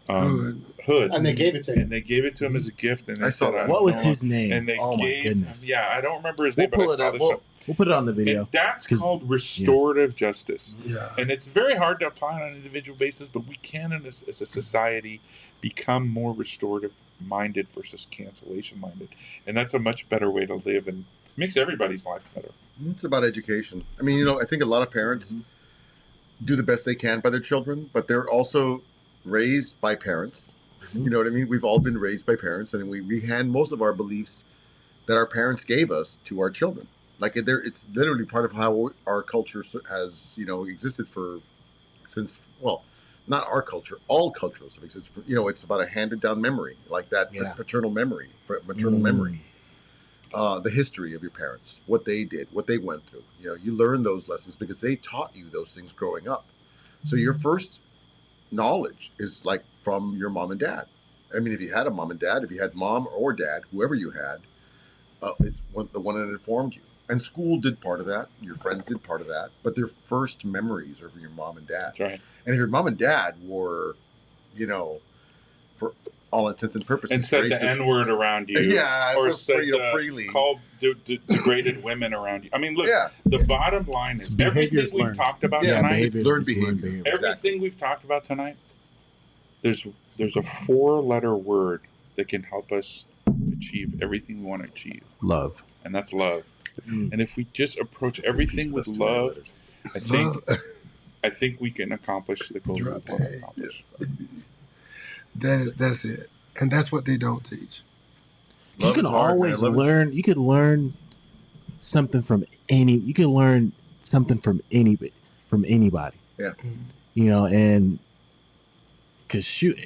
hood, And they gave it to him. and they gave it to him as a gift. And they I saw said, that. What was his name? And they Oh my gave goodness. him, I don't remember his We'll name, but pull I it saw up. the We'll show. put it on the video. And that's 'Cause- called restorative justice. Yeah. And it's very hard to apply on an individual basis, but we can, as a society, become more restorative minded versus cancellation minded. And that's a much better way to live, and makes everybody's life better. It's about education. I mean, I think a lot of parents do the best they can by their children, but they're also raised by parents. You know what I mean? We've all been raised by parents, and we hand most of our beliefs that our parents gave us to our children. Like it's literally part of how our culture has, existed not our culture, all cultures have existed. It's about a handed down memory, like that paternal memory, maternal memory. The history of your parents, what they did, what they went through. You learn those lessons because they taught you those things growing up. So your first knowledge is like from your mom and dad. I mean, if you had a mom and dad, if you had mom or dad, whoever you had, it's the one that informed you. And school did part of that. Your friends did part of that. But their first memories are from your mom and dad. That's right. And if your mom and dad were, for all intents and purposes, And said racist, the N-word around you. Yeah, Or it was said, freely. called degraded women around you. I mean, look, Yeah. the bottom line is behavior's everything we've learned. talked about Yeah, tonight. learned behavior. Everything we've talked about tonight, there's a 4-letter word that can help us achieve everything we want to achieve, Love. and that's love. And if we just approach everything with love, I think we can accomplish the goals we want to accomplish. That's it, and that's what they don't teach. You Love can is hard, always man. Love is- learn. You could learn something from You can learn something from anybody. Yeah. And because shoot,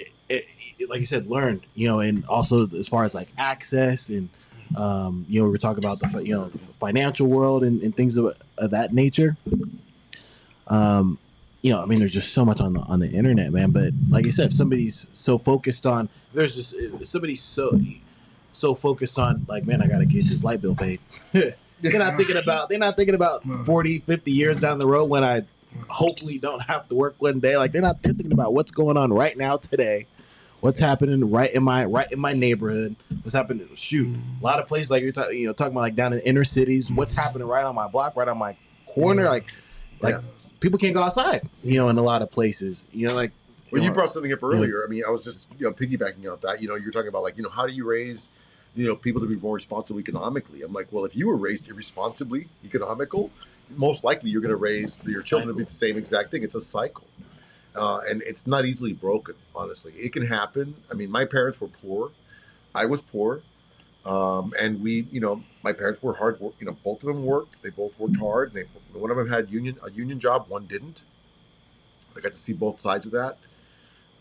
like you said, learn. And also as far as like access and we're talking about the financial world and things of that nature. I mean, there's just so much on the internet, man. But like you said, if somebody's so focused on, somebody's so focused on, like, man, I gotta get this light bill paid. They're not thinking about 40, 50 years down the road when I hopefully don't have to work one day. Like they're thinking about what's going on right now today, what's happening right in my neighborhood, what's happening. Shoot, a lot of places like you're talking about, like down in inner cities, what's happening right on my block, right on my corner, like people can't go outside, in a lot of places, like. Well, you brought something up earlier. I mean, I was just piggybacking off that. You're talking about like how do you raise people to be more responsible economically? I'm like, well, if you were raised irresponsibly economical, most likely you're going to raise your children to be the same exact thing. It's a cycle, and it's not easily broken. Honestly, it can happen. I mean, my parents were poor. I was poor, and my parents were hard work. Both of them worked. They both worked hard. One of them had a union job. One didn't. I got to see both sides of that.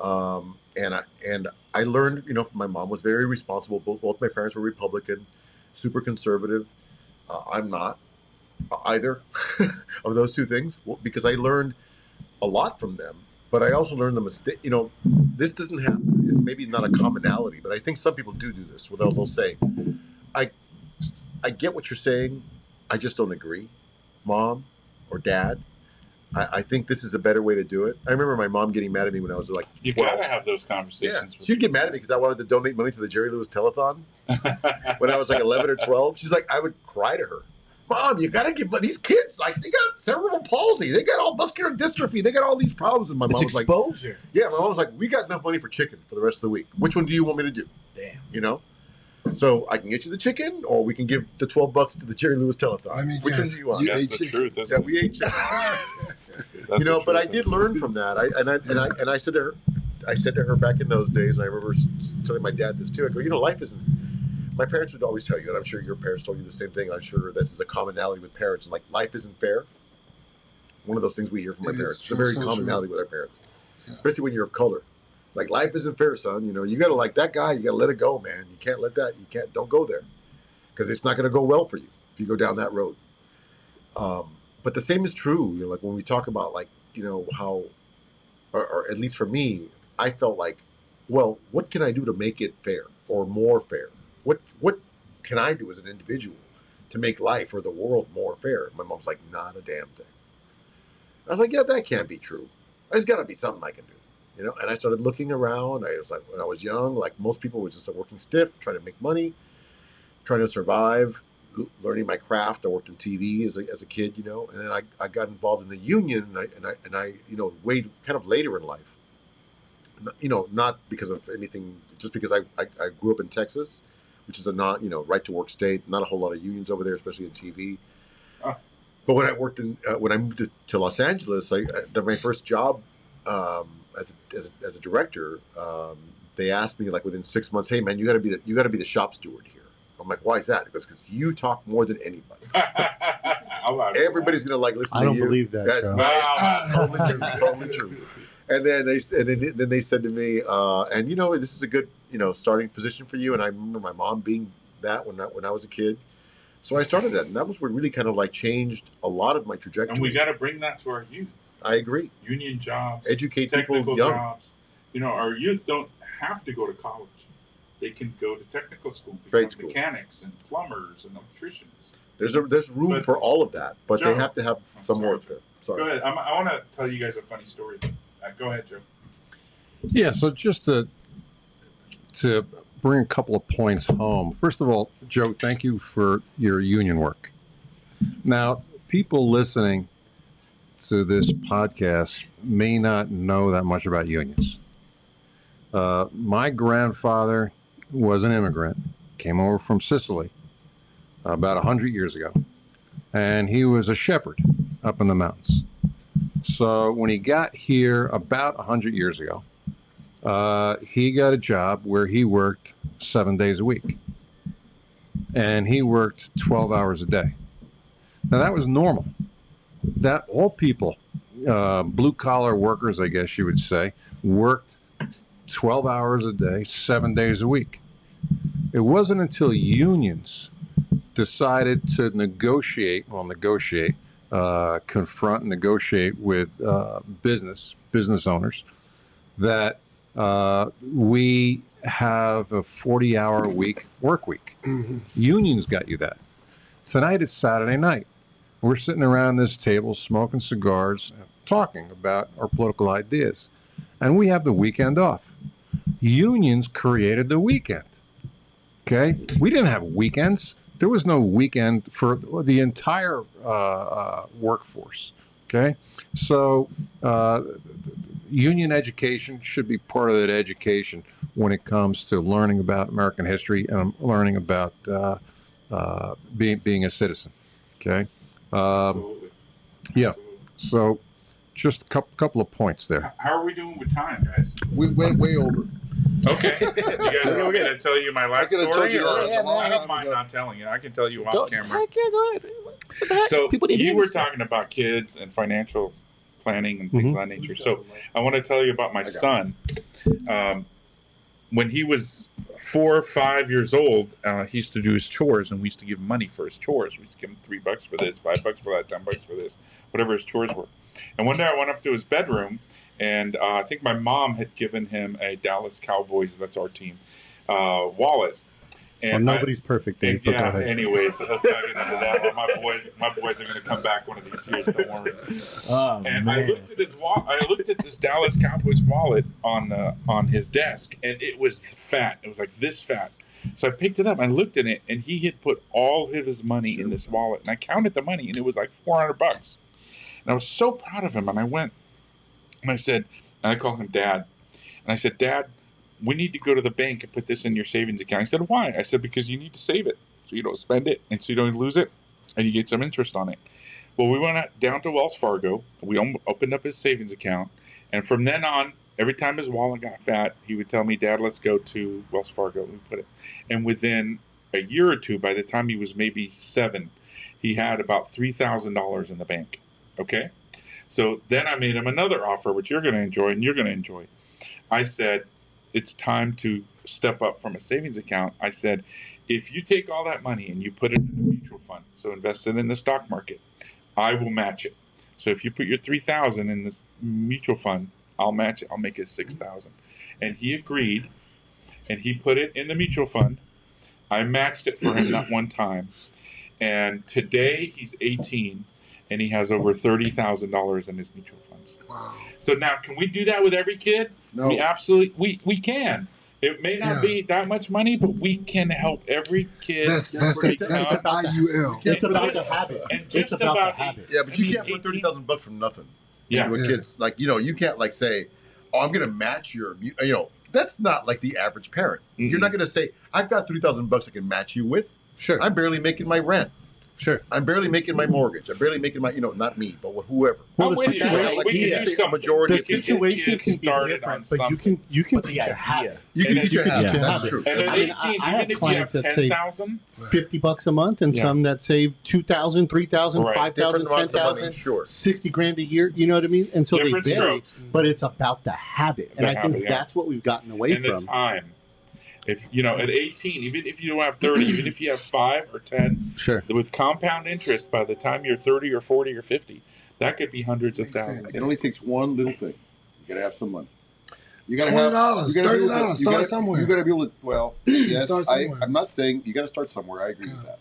And I learned, my mom was very responsible. Both my parents were Republican, super conservative. I'm not either of those two things, because I learned a lot from them. But I also learned the mistake. This doesn't happen. It's maybe not a commonality, but I think some people do this. Where they'll say, "I get what you're saying. I just don't agree, Mom or Dad. I think this is a better way to do it." I remember my mom getting mad at me when I was like, You 12. gotta have those Yeah, conversations. she'd get mad at me because I wanted to donate money to the Jerry Lewis Telethon when I was like 11 or 12. She's like, I would cry to her, "Mom, you gotta give these kids, like, they got cerebral palsy, they got all muscular dystrophy, they got all these problems." And my mom was like, exposure. "Yeah," my mom was like, "We got enough money for chicken for the rest of the week. Which one do you want me to do?" Damn. So I can get you the chicken, or we can give the $12 to the Jerry Lewis Telethon. I mean, Which one yes, do you want? you That's ate the chicken. truth, isn't Yeah, it? we ate chicken. That's the But I truth, did isn't it? learn from that. I said to her back in those days, and I remember telling my dad this too. I go, life isn't. My parents would always tell you, and I'm sure your parents told you the same thing. I'm sure this is a commonality with parents. Like, life isn't fair. One of those things we hear from It our is parents. It's a true, very so commonality true. with our parents, Yeah. especially when you're of color. Like, life isn't fair, son. You got to like that guy. You got to let it go, man. You can't let that. Don't go there, because it's not going to go well for you if you go down that road. But the same is true. Like when we talk about how, or at least for me, I felt like, well, what can I do to make it fair or more fair? What can I do as an individual to make life or the world more fair? My mom's like, not a damn thing. I was like, yeah, that can't be true. There's got to be something I can do. And I started looking around. I was like, when I was young, like most people, was just working stiff, trying to make money, trying to survive, learning my craft. I worked in TV as a kid, and then I got involved in the union, and I way kind of later in life, not because of anything, just because I grew up in Texas, which is a not right to work state. Not a whole lot of unions over there, especially in TV. But when I worked when I moved to Los Angeles, my first job as a director, they asked me like within 6 months, hey man, you got to be the shop steward here. I'm like, why is that? Because you talk more than anybody. Everybody's gonna listen to you. I don't believe that. That's Joe. totally true. And then they said to me, this is a good starting position for you. And I remember my mom being that when I was a kid. So I started that, and that was what really kind of like changed a lot of my trajectory. And we got to bring that to our youth. I agree. Union jobs, educate technical people young. jobs. Our youth don't have to go to college. They can go to technical school, Trade become school. mechanics and plumbers and electricians. There's room for all of that, but Joe, they have to have some work there. Sorry. Go ahead. I want to tell you guys a funny story. Go ahead, Joe. Yeah, so just to bring a couple of points home. First of all, Joe, thank you for your union work. Now, people listening to this podcast may not know that much about unions. My grandfather was an immigrant, came over from Sicily about 100 years ago, and he was a shepherd up in the mountains. So when he got here about 100 years ago, he got a job where he worked 7 days a week, and he worked 12 hours a day. Now that was normal. That all people, blue collar workers, I guess you would say, worked 12 hours a day, 7 days a week. It wasn't until unions decided to confront and negotiate with business owners that we have a 40-hour work week. Unions got you that. Tonight it's Saturday night. We're sitting around this table smoking cigars, talking about our political ideas, and we have the weekend off. Unions created the weekend. Okay, we didn't have weekends. There was no weekend for the entire workforce. Okay, so union education should be part of that education when it comes to learning about American history and learning about being a citizen. Okay, Absolutely. yeah. So just a couple of points there. How are we doing with time, guys? We went way over. Okay. You guys want me to tell you my last I could've story? told you that. Yeah, I man. don't mind not telling you. I can tell you off camera. Heck yeah, go ahead. What the heck? So People need to you hear were this stuff. talking about kids and financial planning and things of that nature. So I want to tell you about my son. When he was 4 or 5 years old, he used to do his chores, and we used to give him money for his chores. We used to give him $3 for this, $5 for that, $10 for this, whatever his chores were. And one day I went up to his bedroom, and I think my mom had given him a Dallas Cowboys, that's our team, wallet. And Well, nobody's perfect, Dave. But go yeah. ahead. Anyways, let's not get into that. My boys are going to come back one of these years. Don't worry. Oh, And man. I looked at his I looked at this Dallas Cowboys wallet on his desk, and it was fat. It was like this fat. So I picked it up. And I looked at it, and he had put all of his money in this wallet. And I counted the money, and it was like $400. And I was so proud of him. And I went, and I said, and I called him Dad. And I said, Dad, we need to go to the bank and put this in your savings account. I said, why? I said, because you need to save it so you don't spend it and so you don't lose it and you get some interest on it. Well, we went down to Wells Fargo. We opened up his savings account. And from then on, every time his wallet got fat, he would tell me, Dad, let's go to Wells Fargo. We put it. And within a year or two, by the time he was maybe 7, he had about $3,000 in the bank. Okay? So then I made him another offer, which you're going to enjoy and you're going to enjoy. I said, it's time to step up from a savings account. I said, if you take all that money and you put it in a mutual fund, so invest it in the stock market, I will match it. So if you put your $3,000 in this mutual fund, I'll match it. I'll make it $6,000. And he agreed, and he put it in the mutual fund. I matched it for him that one time. And today he's 18, and he has over $30,000 in his mutual funds. Wow. So now, can we do that with every kid? No. We absolutely, we can. It may not be that much money, but we can help every kid. That's the IUL. It's about the habit. It's about the habit. Yeah, but you can't put $30,000 from nothing. Yeah. With kids, like, you can't like say, oh, I'm going to match your, that's not like the average parent. Mm-hmm. You're not going to say, I've got $3,000 I can match you with. Sure. I'm barely making my rent. Sure. I'm barely making my mortgage. I'm barely making my, not me, but whoever. Well, I'm the with you. situation, Like, we can do some majority. the situation can be different, but you can teach a habit. You can teach a habit. habit. That's true. And at 18, I have even if clients you that have say 10,000, $50 a month, and some that save $2,000, $3,000, Right. $5,000, Different amounts of money, $10,000, sure. $60,000 a year. You know what I mean? And so Different they vary, strokes. but it's about the habit, and The I think habit, yeah. that's what we've gotten away and the from. time. If at 18, even if you don't have 30, even if you have 5 or 10, Sure. with compound interest, by the time you're 30 or 40 or 50, that could be hundreds of thousands. It only takes one little thing. You gotta have some money. You gotta $20, You gotta be able $30, to, start somewhere. You gotta be able to. Well, yes, Start somewhere. I'm not saying you gotta start somewhere. I agree with that.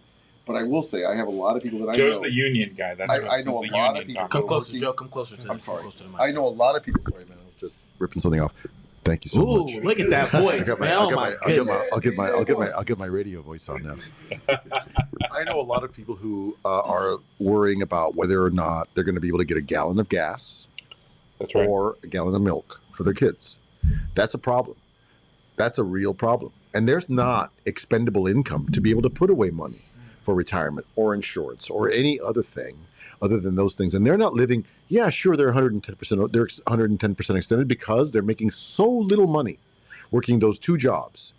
But I will say I have a lot of people that I Joe's know. the union guy. That's I know the a lot of union people. talk. Come closer, working- Joe. Come closer to I'm the, sorry. Come closer to the mic. I know a lot of people. Sorry, man. I was just ripping something off. Thank you so Ooh, much. look at that voice, man. Oh my goodness. I'll get my radio voice on now. I know a lot of people who are worrying about whether or not they're going to be able to get a gallon of gas That's right. or a gallon of milk for their kids. That's a problem. That's a real problem. And there's not expendable income to be able to put away money for retirement or insurance or any other thing other than those things. And they're not living, yeah, sure, they're 110%, they're 110% extended because they're making so little money working those 2 jobs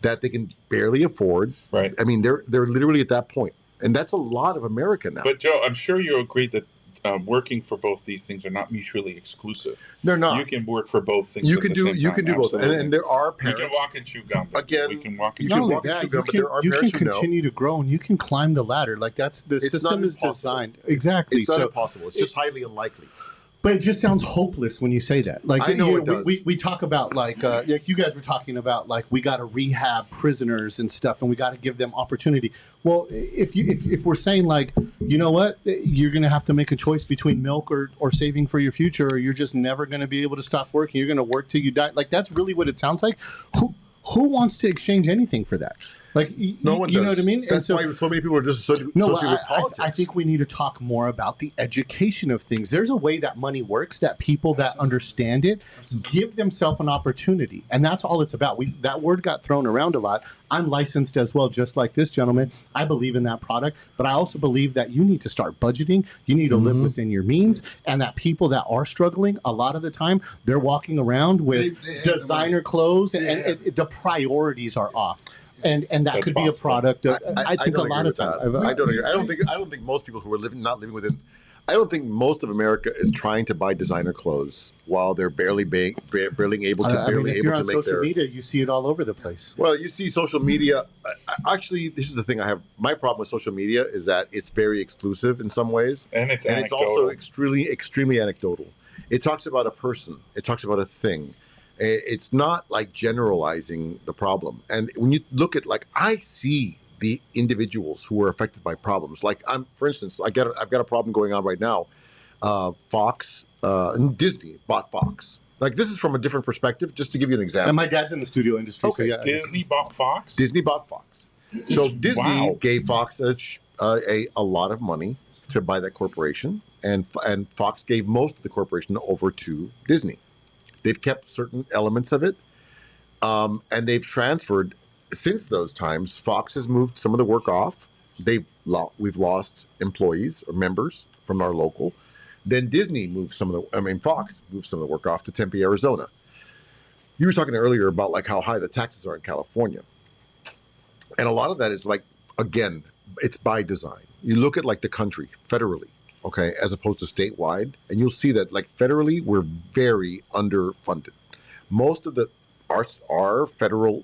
that they can barely afford. Right. I mean, they're literally at that point. And that's a lot of America now. But Joe, I'm sure you agree that working for both these things are not mutually exclusive. They're not. You can work for both things. You at can the do same you time. can do both. Absolutely. And there are We parents. can walk and chew gum. Again, we can walk and you chew can Not only walk and that, chew gum, you but can, there are you parents can who know. continue to grow and you can climb the ladder. Like the It's not system is impossible. designed exactly. It's not So, impossible. It's just highly unlikely. but it just sounds hopeless when you say that. Like I know you it does. We talk about like you guys were talking about like we got to rehab prisoners and stuff, and we got to give them opportunity. Well, if we're saying like, you know what, you're going to have to make a choice between milk or saving for your future, or you're just never going to be able to stop working. You're going to work till you die. Like that's really what it sounds like. Who wants to exchange anything for that? Like No one you does. know what I mean? That's why so many people are just associated No, with politics. I think we need to talk more about the education of things. There's a way that money works that people that understand it give themselves an opportunity. And that's all it's about. That word got thrown around a lot. I'm licensed as well, just like this gentleman. I believe in that product, but I also believe that you need to start budgeting. You need to live within your means, and that people that are struggling, a lot of the time, they're walking around with They have the designer clothes, and the priorities are off. And that That's could be a possible. product of, I think a don't lot agree of with that. times. I don't agree. I don't think most people who are not living within. I don't think most of America is trying to buy designer clothes while they're barely able to if you're on make social their. media, you see it all over the place. Well, you see social media. Actually, this is the thing I have. My problem with social media is that it's very exclusive in some ways, And it's and it's also extremely anecdotal. It talks about a person. It talks about a thing. It's not like generalizing the problem. And when you look at, like, I see the individuals who are affected by problems. Like, for instance, I've got a problem going on right now. Fox and Disney bought Fox. Like, this is from a different perspective, just to give you an example. And my dad's in the studio industry, Okay. so yeah. Disney bought Fox. Disney bought Fox. So Disney Wow. gave Fox a lot of money to buy that corporation, and Fox gave most of the corporation over to Disney. They've kept certain elements of it. And they've transferred since those times. Fox has moved some of the work off. We've lost employees or members from our local. Then Disney moved Fox moved some of the work off to Tempe, Arizona. You were talking earlier about like how high the taxes are in California. And a lot of that is like, again, it's by design. You look at like the country federally, okay, as opposed to statewide, and you'll see that like federally, we're very underfunded. Most of our federal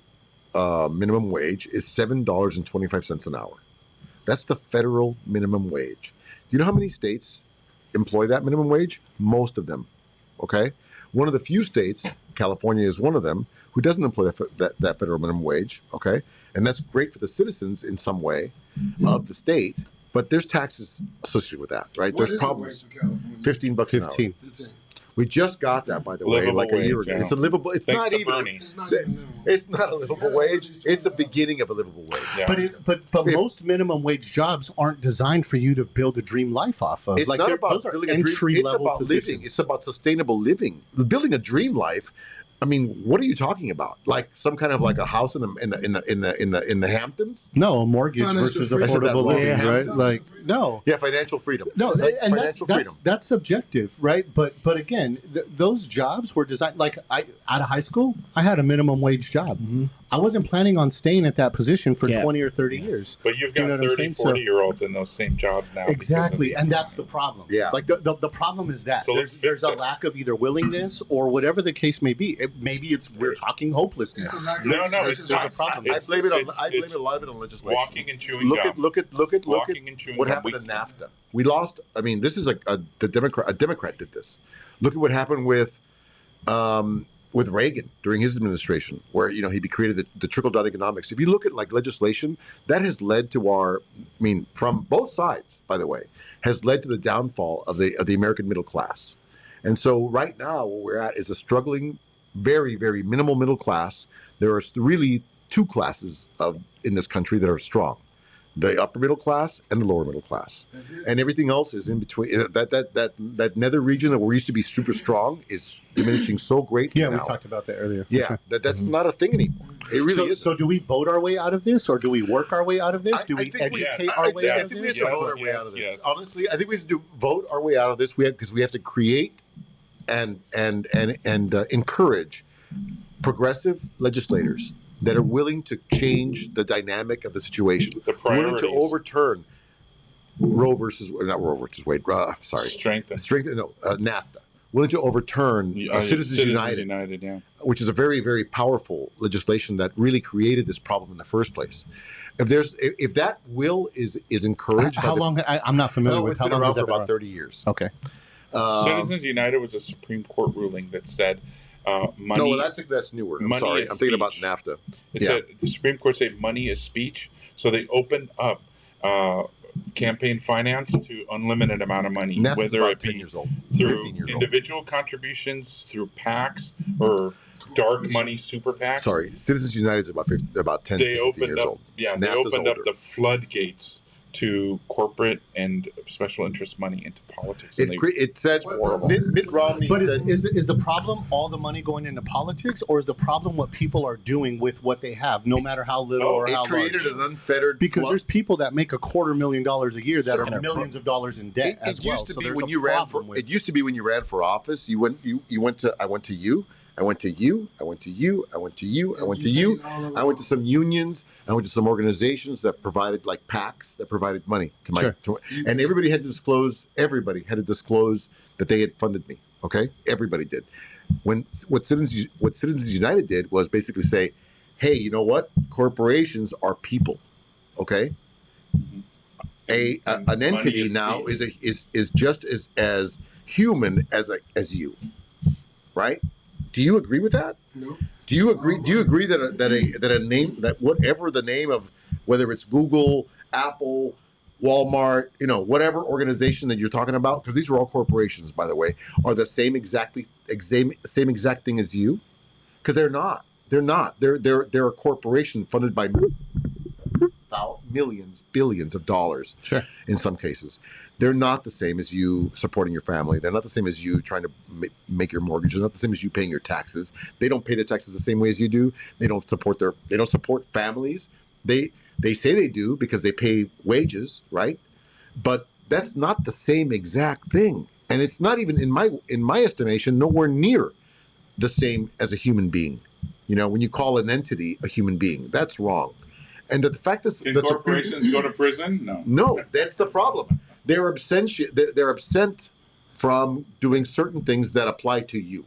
minimum wage is $7.25 an hour. That's the federal minimum wage. Do you know how many states employ that minimum wage? Most of them, okay? One of the few states, California is one of them, who doesn't employ that federal minimum wage, okay? And that's great for the citizens in some way of the state, but there's taxes associated with that, right? What There's is problems. the wage for California? $15 an hour. 15. 15. We just got that, by the way, Livable like a year wage, ago. yeah. It's a livable. It's Thanks not to even. Bernie. It's not even livable. It's not a livable wage. It's the beginning of a livable wage. Yeah. But most minimum wage jobs aren't designed for you to build a dream life off of. It's like not about those are building a dream. entry It's level about positions. living. It's about sustainable living. Building a dream life. I mean, what are you talking about? Like some kind of like a house in the Hamptons? No, a mortgage Financial versus freedom. I said that affordable wrong. living, Yeah. right? Like no. Yeah, financial freedom. No, Like and financial freedom. that's subjective, right? But again, those jobs were designed. Like out of high school, I had a minimum wage job. Mm-hmm. I wasn't planning on staying at that position for Yeah. 20 or 30 years. But you've got You know what I'm 30, saying? 40-year-olds in those same jobs now. Exactly, and that's the problem. Yeah. like the problem is that So let's there's fix a it. lack of either willingness or whatever the case may be. Maybe we're talking hopelessness. It's a lack of No, resources. it's There's not. a problem. I blame it on. It's- I blame it's a lot of it on legislation. Walking and chewing Look gum. at Walking and chewing what gum. happened in NAFTA. We lost. I mean, this is a Democrat did this. Look at what happened with Reagan during his administration, where he created the trickle down economics. If you look at like legislation, that has led to from both sides, by the way, has led to the downfall of the American middle class. And so right now, what we're at is a struggling, very, very minimal middle class. There are really two classes in this country that are strong: the upper middle class and the lower middle class. That's it. And everything else is in between. That nether region that we used to be super strong is diminishing so greatly Yeah, now. we talked about that earlier. Yeah, that's not a thing anymore. It really is. So do we vote our way out of this, or do we work our way out of this? Do we educate our way out I of think we this? have to Yes, vote our way yes, out of this. yes. Honestly, I think we have to vote our way out of this. Because we have to create and encourage progressive legislators that are willing to change the dynamic of the situation. The Willing to priorities. overturn not Roe versus Wade. Strengthen. NAFTA. Willing to overturn Citizens United, yeah. which is a very, very powerful legislation that really created this problem in the first place. If that will is encouraged, How long? I'm not familiar with it's how been long around has for that been about around? 30 years. Okay. Citizens United was a Supreme Court ruling that said money. No, that's newer. I'm money sorry. is I'm thinking about speech. NAFTA. It Yeah. said the Supreme Court said money is speech, so they opened up campaign finance to unlimited amount of money, NAFTA's whether about it 10 be years old, through 15 years old. individual contributions, through PACs or dark money super PACs. Sorry, Citizens United is about 10 They to 15 opened years up, old. they NAFTA's opened up older. the floodgates to corporate and special interest money into politics. And It said Horrible. Mitt Romney But said, is the problem all the money going into politics, or is the problem what people are doing with what they have, no matter how little or how it created large? an unfettered Because flood. there's people that make $250,000 a year that Sure. are millions of dollars in debt It as well. used to So be there's when a you ran for. problem with- It used to be when you ran for office. I went to you. I went to you. I went to you. I went to you. I went to you. I went to you. I went to some unions. I went to some organizations that provided like PACs that provided money to my. Sure. And everybody had to disclose. Everybody had to disclose that they had funded me. Okay, everybody did. What Citizens United did was basically say, "Hey, you know what? Corporations are people. Okay, an Money entity is now speech. is just as human as you, right? Do you agree with that? No. Do you agree that a name, that whatever the name of, whether it's Google, Apple, Walmart, whatever organization that you're talking about, because these are all corporations, by the way, are the same exact thing as you? Because they're not. They're a corporation funded by millions, billions of dollars. Sure. In some cases, they're not the same as you supporting your family. They're not the same as you trying to make your mortgage. They're not the same as you paying your taxes. They don't pay their taxes the same way as you do. They don't support families. They say they do because they pay wages, right? But that's not the same exact thing, and it's not even in my estimation nowhere near the same as a human being. You know, when you call an entity a human being, that's wrong. And the fact that Can corporations go to prison? No, that's the problem. They're absent from doing certain things that apply to you.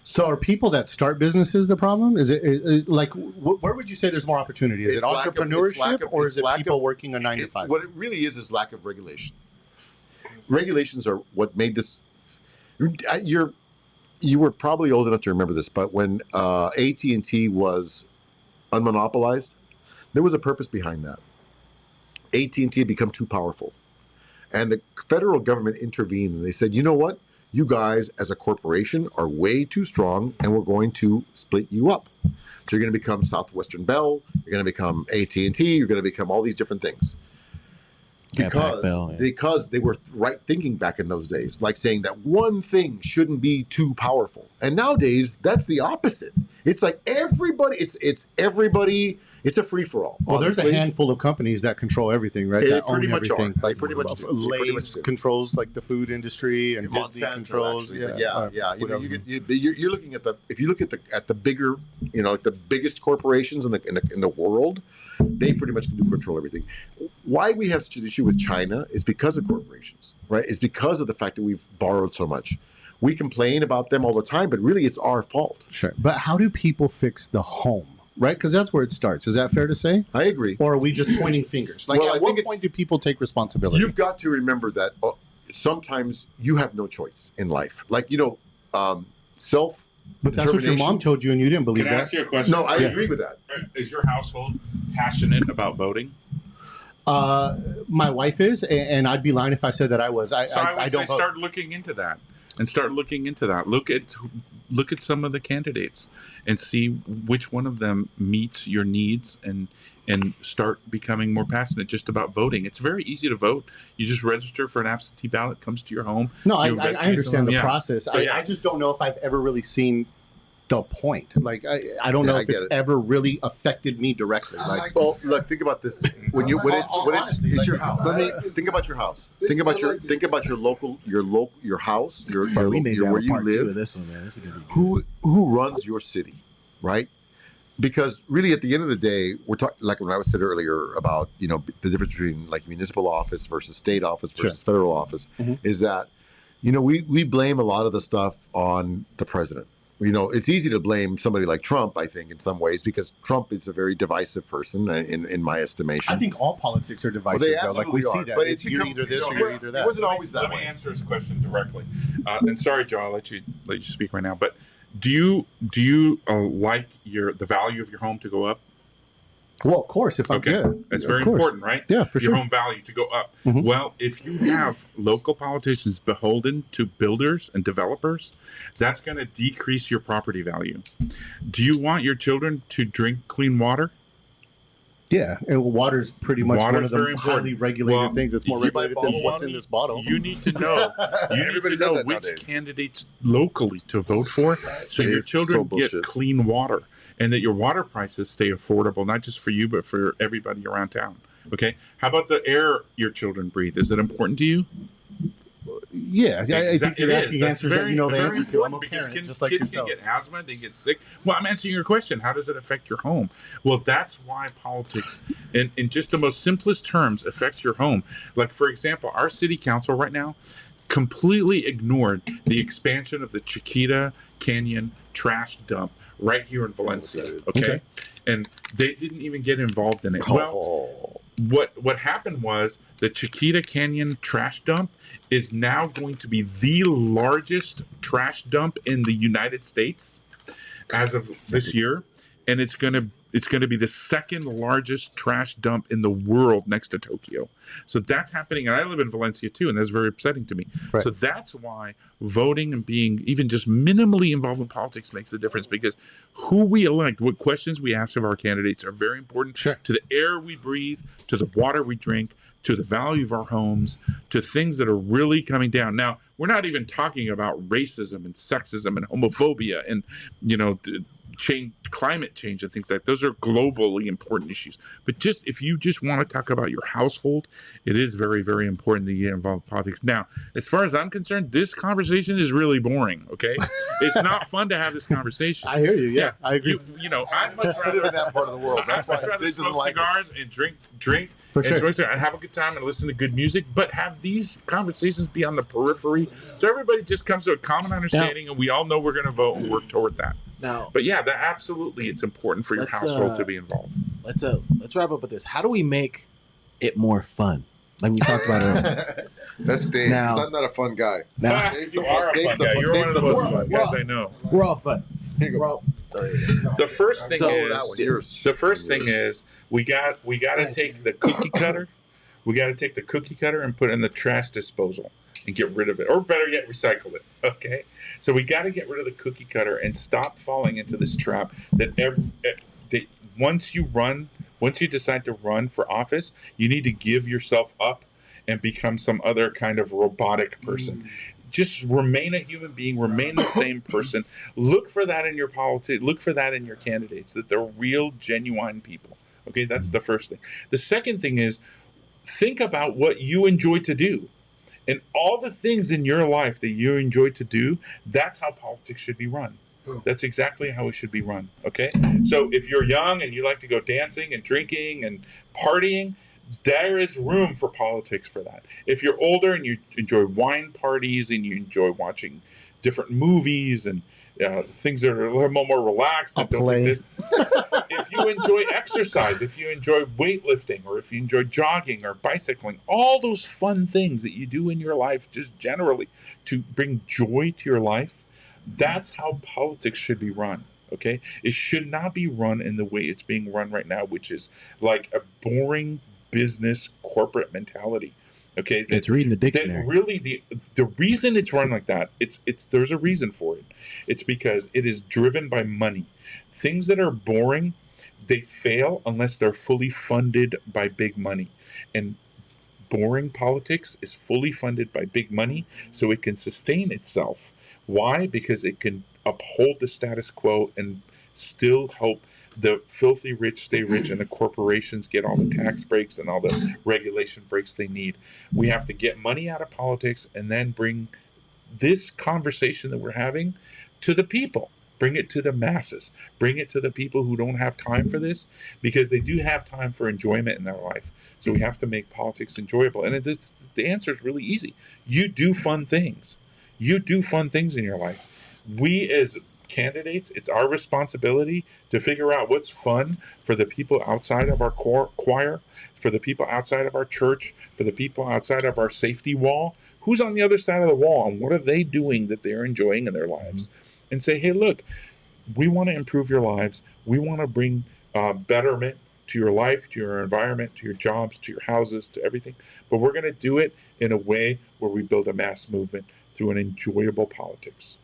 So are people that start businesses the problem? Is it like where would you say there's more opportunity? Is it entrepreneurship or is it people working a 9 to 5? What it really is lack of regulation. Regulations are what made this. You were probably old enough to remember this, but when AT&T was unmonopolized, there was a purpose behind that. AT&T had become too powerful, and the federal government intervened, and they said, you know what? You guys as a corporation are way too strong, and we're going to split you up. So you're going to become Southwestern Bell, you're going to become AT&T, you're going to become all these different things. Because they were right thinking back in those days, like saying that one thing shouldn't be too powerful. And nowadays, that's the opposite. It's like everybody, it's everybody, it's a free-for-all. Well, there's a handful of companies that control everything, right? They that pretty own much everything. are. They pretty much do. Lay's controls like the food industry, and Disney Monsanto, controls. actually. Yeah. You know, you're looking at if you look at the bigger, you know, like the biggest corporations in the world, they pretty much do control everything. Why we have such an issue with China is because of corporations, right? It's because of the fact that we've borrowed so much. We complain about them all the time, but really it's our fault. Sure. But how do people fix the home? Right? Because that's where it starts. Is that fair to say? I agree. Or are we just pointing fingers? Like, Well, at what point do people take responsibility? You've got to remember that sometimes you have no choice in life. Like, you know, But that's what your mom told you, and you didn't believe Can I that. ask you a question? No, I agree with that. Is your household passionate about voting? My wife is, and I'd be lying if I said that I was. I would don't say start looking into that. Look at some of the candidates and see which one of them meets your needs, and start becoming more passionate just about voting. It's very easy to vote. You just register for an absentee ballot, comes to your home. No, I understand the process. So, I just don't know if I've ever really seen the point. Like, I don't know if it's ever really affected me directly. Well, look, think about this. When it's your house. Think about your house. Think about your local house, where you live. This one, man. This is gonna be Who runs your city, right? Because really, at the end of the day, we're talking, like when I was said earlier about, you know, the difference between like municipal office versus state office versus federal office, is that, you know, we blame a lot of the stuff on the president. You know, it's easy to blame somebody like Trump, I think, in some ways, because Trump is a very divisive person, in my estimation. I think all politics are divisive, though. Like, we see that. But you're either this or you're either that. It wasn't always that way. Let me answer his question directly. And sorry, Joe, I'll let you speak right now. But do you like the value of your home to go up? Well, of course, if I'm good. That's very important, right? Yeah, for sure. Your home value to go up. Well, if you have local politicians beholden to builders and developers, that's going to decrease your property value. Do you want your children to drink clean water? Yeah, and water's pretty much one of the highly regulated things. It's more regulated than what's in this bottle. You need to know. You need to know which candidates locally to vote for, so your children get clean water, and that your water prices stay affordable, not just for you, but for everybody around town. Okay. How about the air your children breathe? Is it important to you? Yeah, I think you're asking answers that you know the answer to. I'm a because parent, just like kids yourself. can get asthma, they get sick. Well, I'm answering your question. How does it affect your home? Well, that's why politics, in just the most simplest terms, affects your home. Like, for example, our city council right now completely ignored the expansion of the Chiquita Canyon trash dump right here in Valencia. Okay? And they didn't even get involved in it. Well, what happened was the Chiquita Canyon trash dump is now going to be the largest trash dump in the United States as of this year, and it's going to It's going to be the second largest trash dump in the world next to Tokyo. So that's happening. And I live in Valencia too, and that's very upsetting to me. Right. So that's why voting and being even just minimally involved in politics makes the difference, because who we elect, what questions we ask of our candidates are very important to the air we breathe, to the water we drink, to the value of our homes, to things that are really coming down. Now, we're not even talking about racism and sexism and homophobia and, climate change and things like that. Those are globally important issues. But just if you just want to talk about your household, it is very, very important that you get involved in politics. Now, as far as I'm concerned, this conversation is really boring. Okay, it's not fun to have this conversation. I hear you. Yeah, I agree. I'd much I live in that part of the world. I'd That's why much rather Dave doesn't smoke like it. cigars and drink. For sure. And have a good time and listen to good music, but have these conversations be on the periphery, so everybody just comes to a common understanding, and we all know we're going to vote and work toward that. Now, But yeah, that absolutely, it's important for your household to be involved. let's wrap up with this. How do we make it more fun? Like we talked about earlier. That's Dave. Now- I'm not a fun guy. Now, You are a Dave's fun the guy. fun- You're one of the Dave's the most fun guys I know. we're all fun. Here you go. We're all, The first thing So is that one, yours. the first thing is we got to take the cookie cutter. We got to take the cookie cutter and put it in the trash disposal and get rid of it, or better yet, recycle it. Okay, so we got to get rid of the cookie cutter and stop falling into this trap that once you decide to run for office, you need to give yourself up and become some other kind of robotic person. Just remain a human being, remain the same person. Look for that in your politics, look for that in your candidates, that they're real, genuine people. Okay, that's the first thing. The second thing is, think about what you enjoy to do. And all the things in your life that you enjoy to do, that's how politics should be run. That's exactly how it should be run. Okay? So if you're young and you like to go dancing and drinking and partying, there is room for politics for that. If you're older and you enjoy wine parties and you enjoy watching different movies and things that are a little more relaxed, and don't play. take this. If you enjoy exercise, if you enjoy weightlifting, or if you enjoy jogging or bicycling, all those fun things that you do in your life, just generally to bring joy to your life, that's how politics should be run. Okay, it should not be run in the way it's being run right now, which is like a boring business corporate mentality. Okay, it's reading the that dictionary. really the reason it's run like that, it's there's a reason for it. It's because it is driven by money. Things that are boring, they fail unless they're fully funded by big money. And boring politics is fully funded by big money, so it can sustain itself. Why? Because it can uphold the status quo and still help the filthy rich stay rich and the corporations get all the tax breaks and all the regulation breaks they need. We have to get money out of politics and then bring this conversation that we're having to the people. Bring it to the masses. Bring it to the people who don't have time for this, because they do have time for enjoyment in their life. So we have to make politics enjoyable. And the answer is really easy. You do fun things. You do fun things in your life. We as candidates, it's our responsibility to figure out what's fun for the people outside of our choir, for the people outside of our church, for the people outside of our safety wall. Who's on the other side of the wall, and what are they doing that they're enjoying in their lives? And say, hey, look, we want to improve your lives. We want to bring betterment to your life, to your environment, to your jobs, to your houses, to everything. But we're going to do it in a way where we build a mass movement through an enjoyable politics.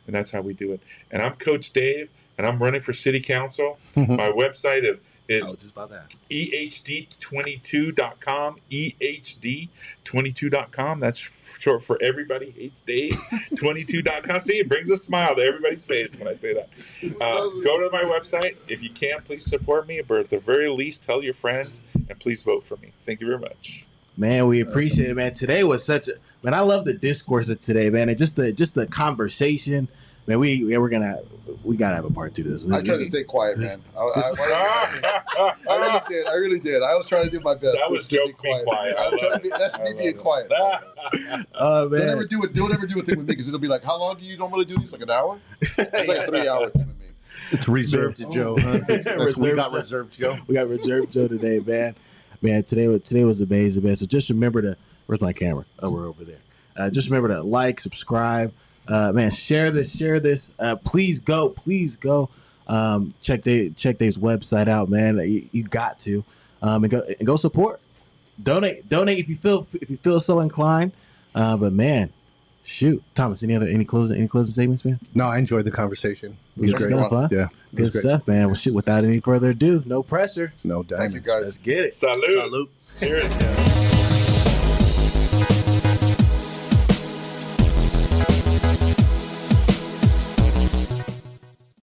And that's how we do it. And I'm Coach Dave, and I'm running for City Council. My website is just about that. ehd22.com, ehd22.com. That's short for Everybody Hates Dave, 22.com. See, it brings a smile to everybody's face when I say that. Go to my website. If you can, please support me, but at the very least, tell your friends, and please vote for me. Thank you very much. Man, we appreciate it, man. Today was such a man. I love the discourse of today, man, and just the conversation. Man, we gotta have a part 2 to this. I tried to stay quiet, man. I really did. I was trying to do my best. That was to be joke being quiet. That's me being quiet. Oh man, Don't ever do a thing with me, because it'll be like, how long do you normally do these? Like an hour? It's like a 3-hour thing with me. It's reserved to Joe. Huh? We got reserved Joe. We got reserved Joe today, man. Man, today was amazing, man. So just remember to, where's my camera? Oh, we're over there. Just remember to like, subscribe, man, share this. Please go check Dave's website out, man. You got to, and go support, donate if you feel so inclined. But man, shoot, Thomas, any closing statements, man? No, I enjoyed the conversation. It was Good great. stuff, huh? Yeah, Good stuff, man. Well, shoot, without any further ado, no pressure. No diamonds. Thank you, guys. Let's get it. Salute. Salute. Cheers.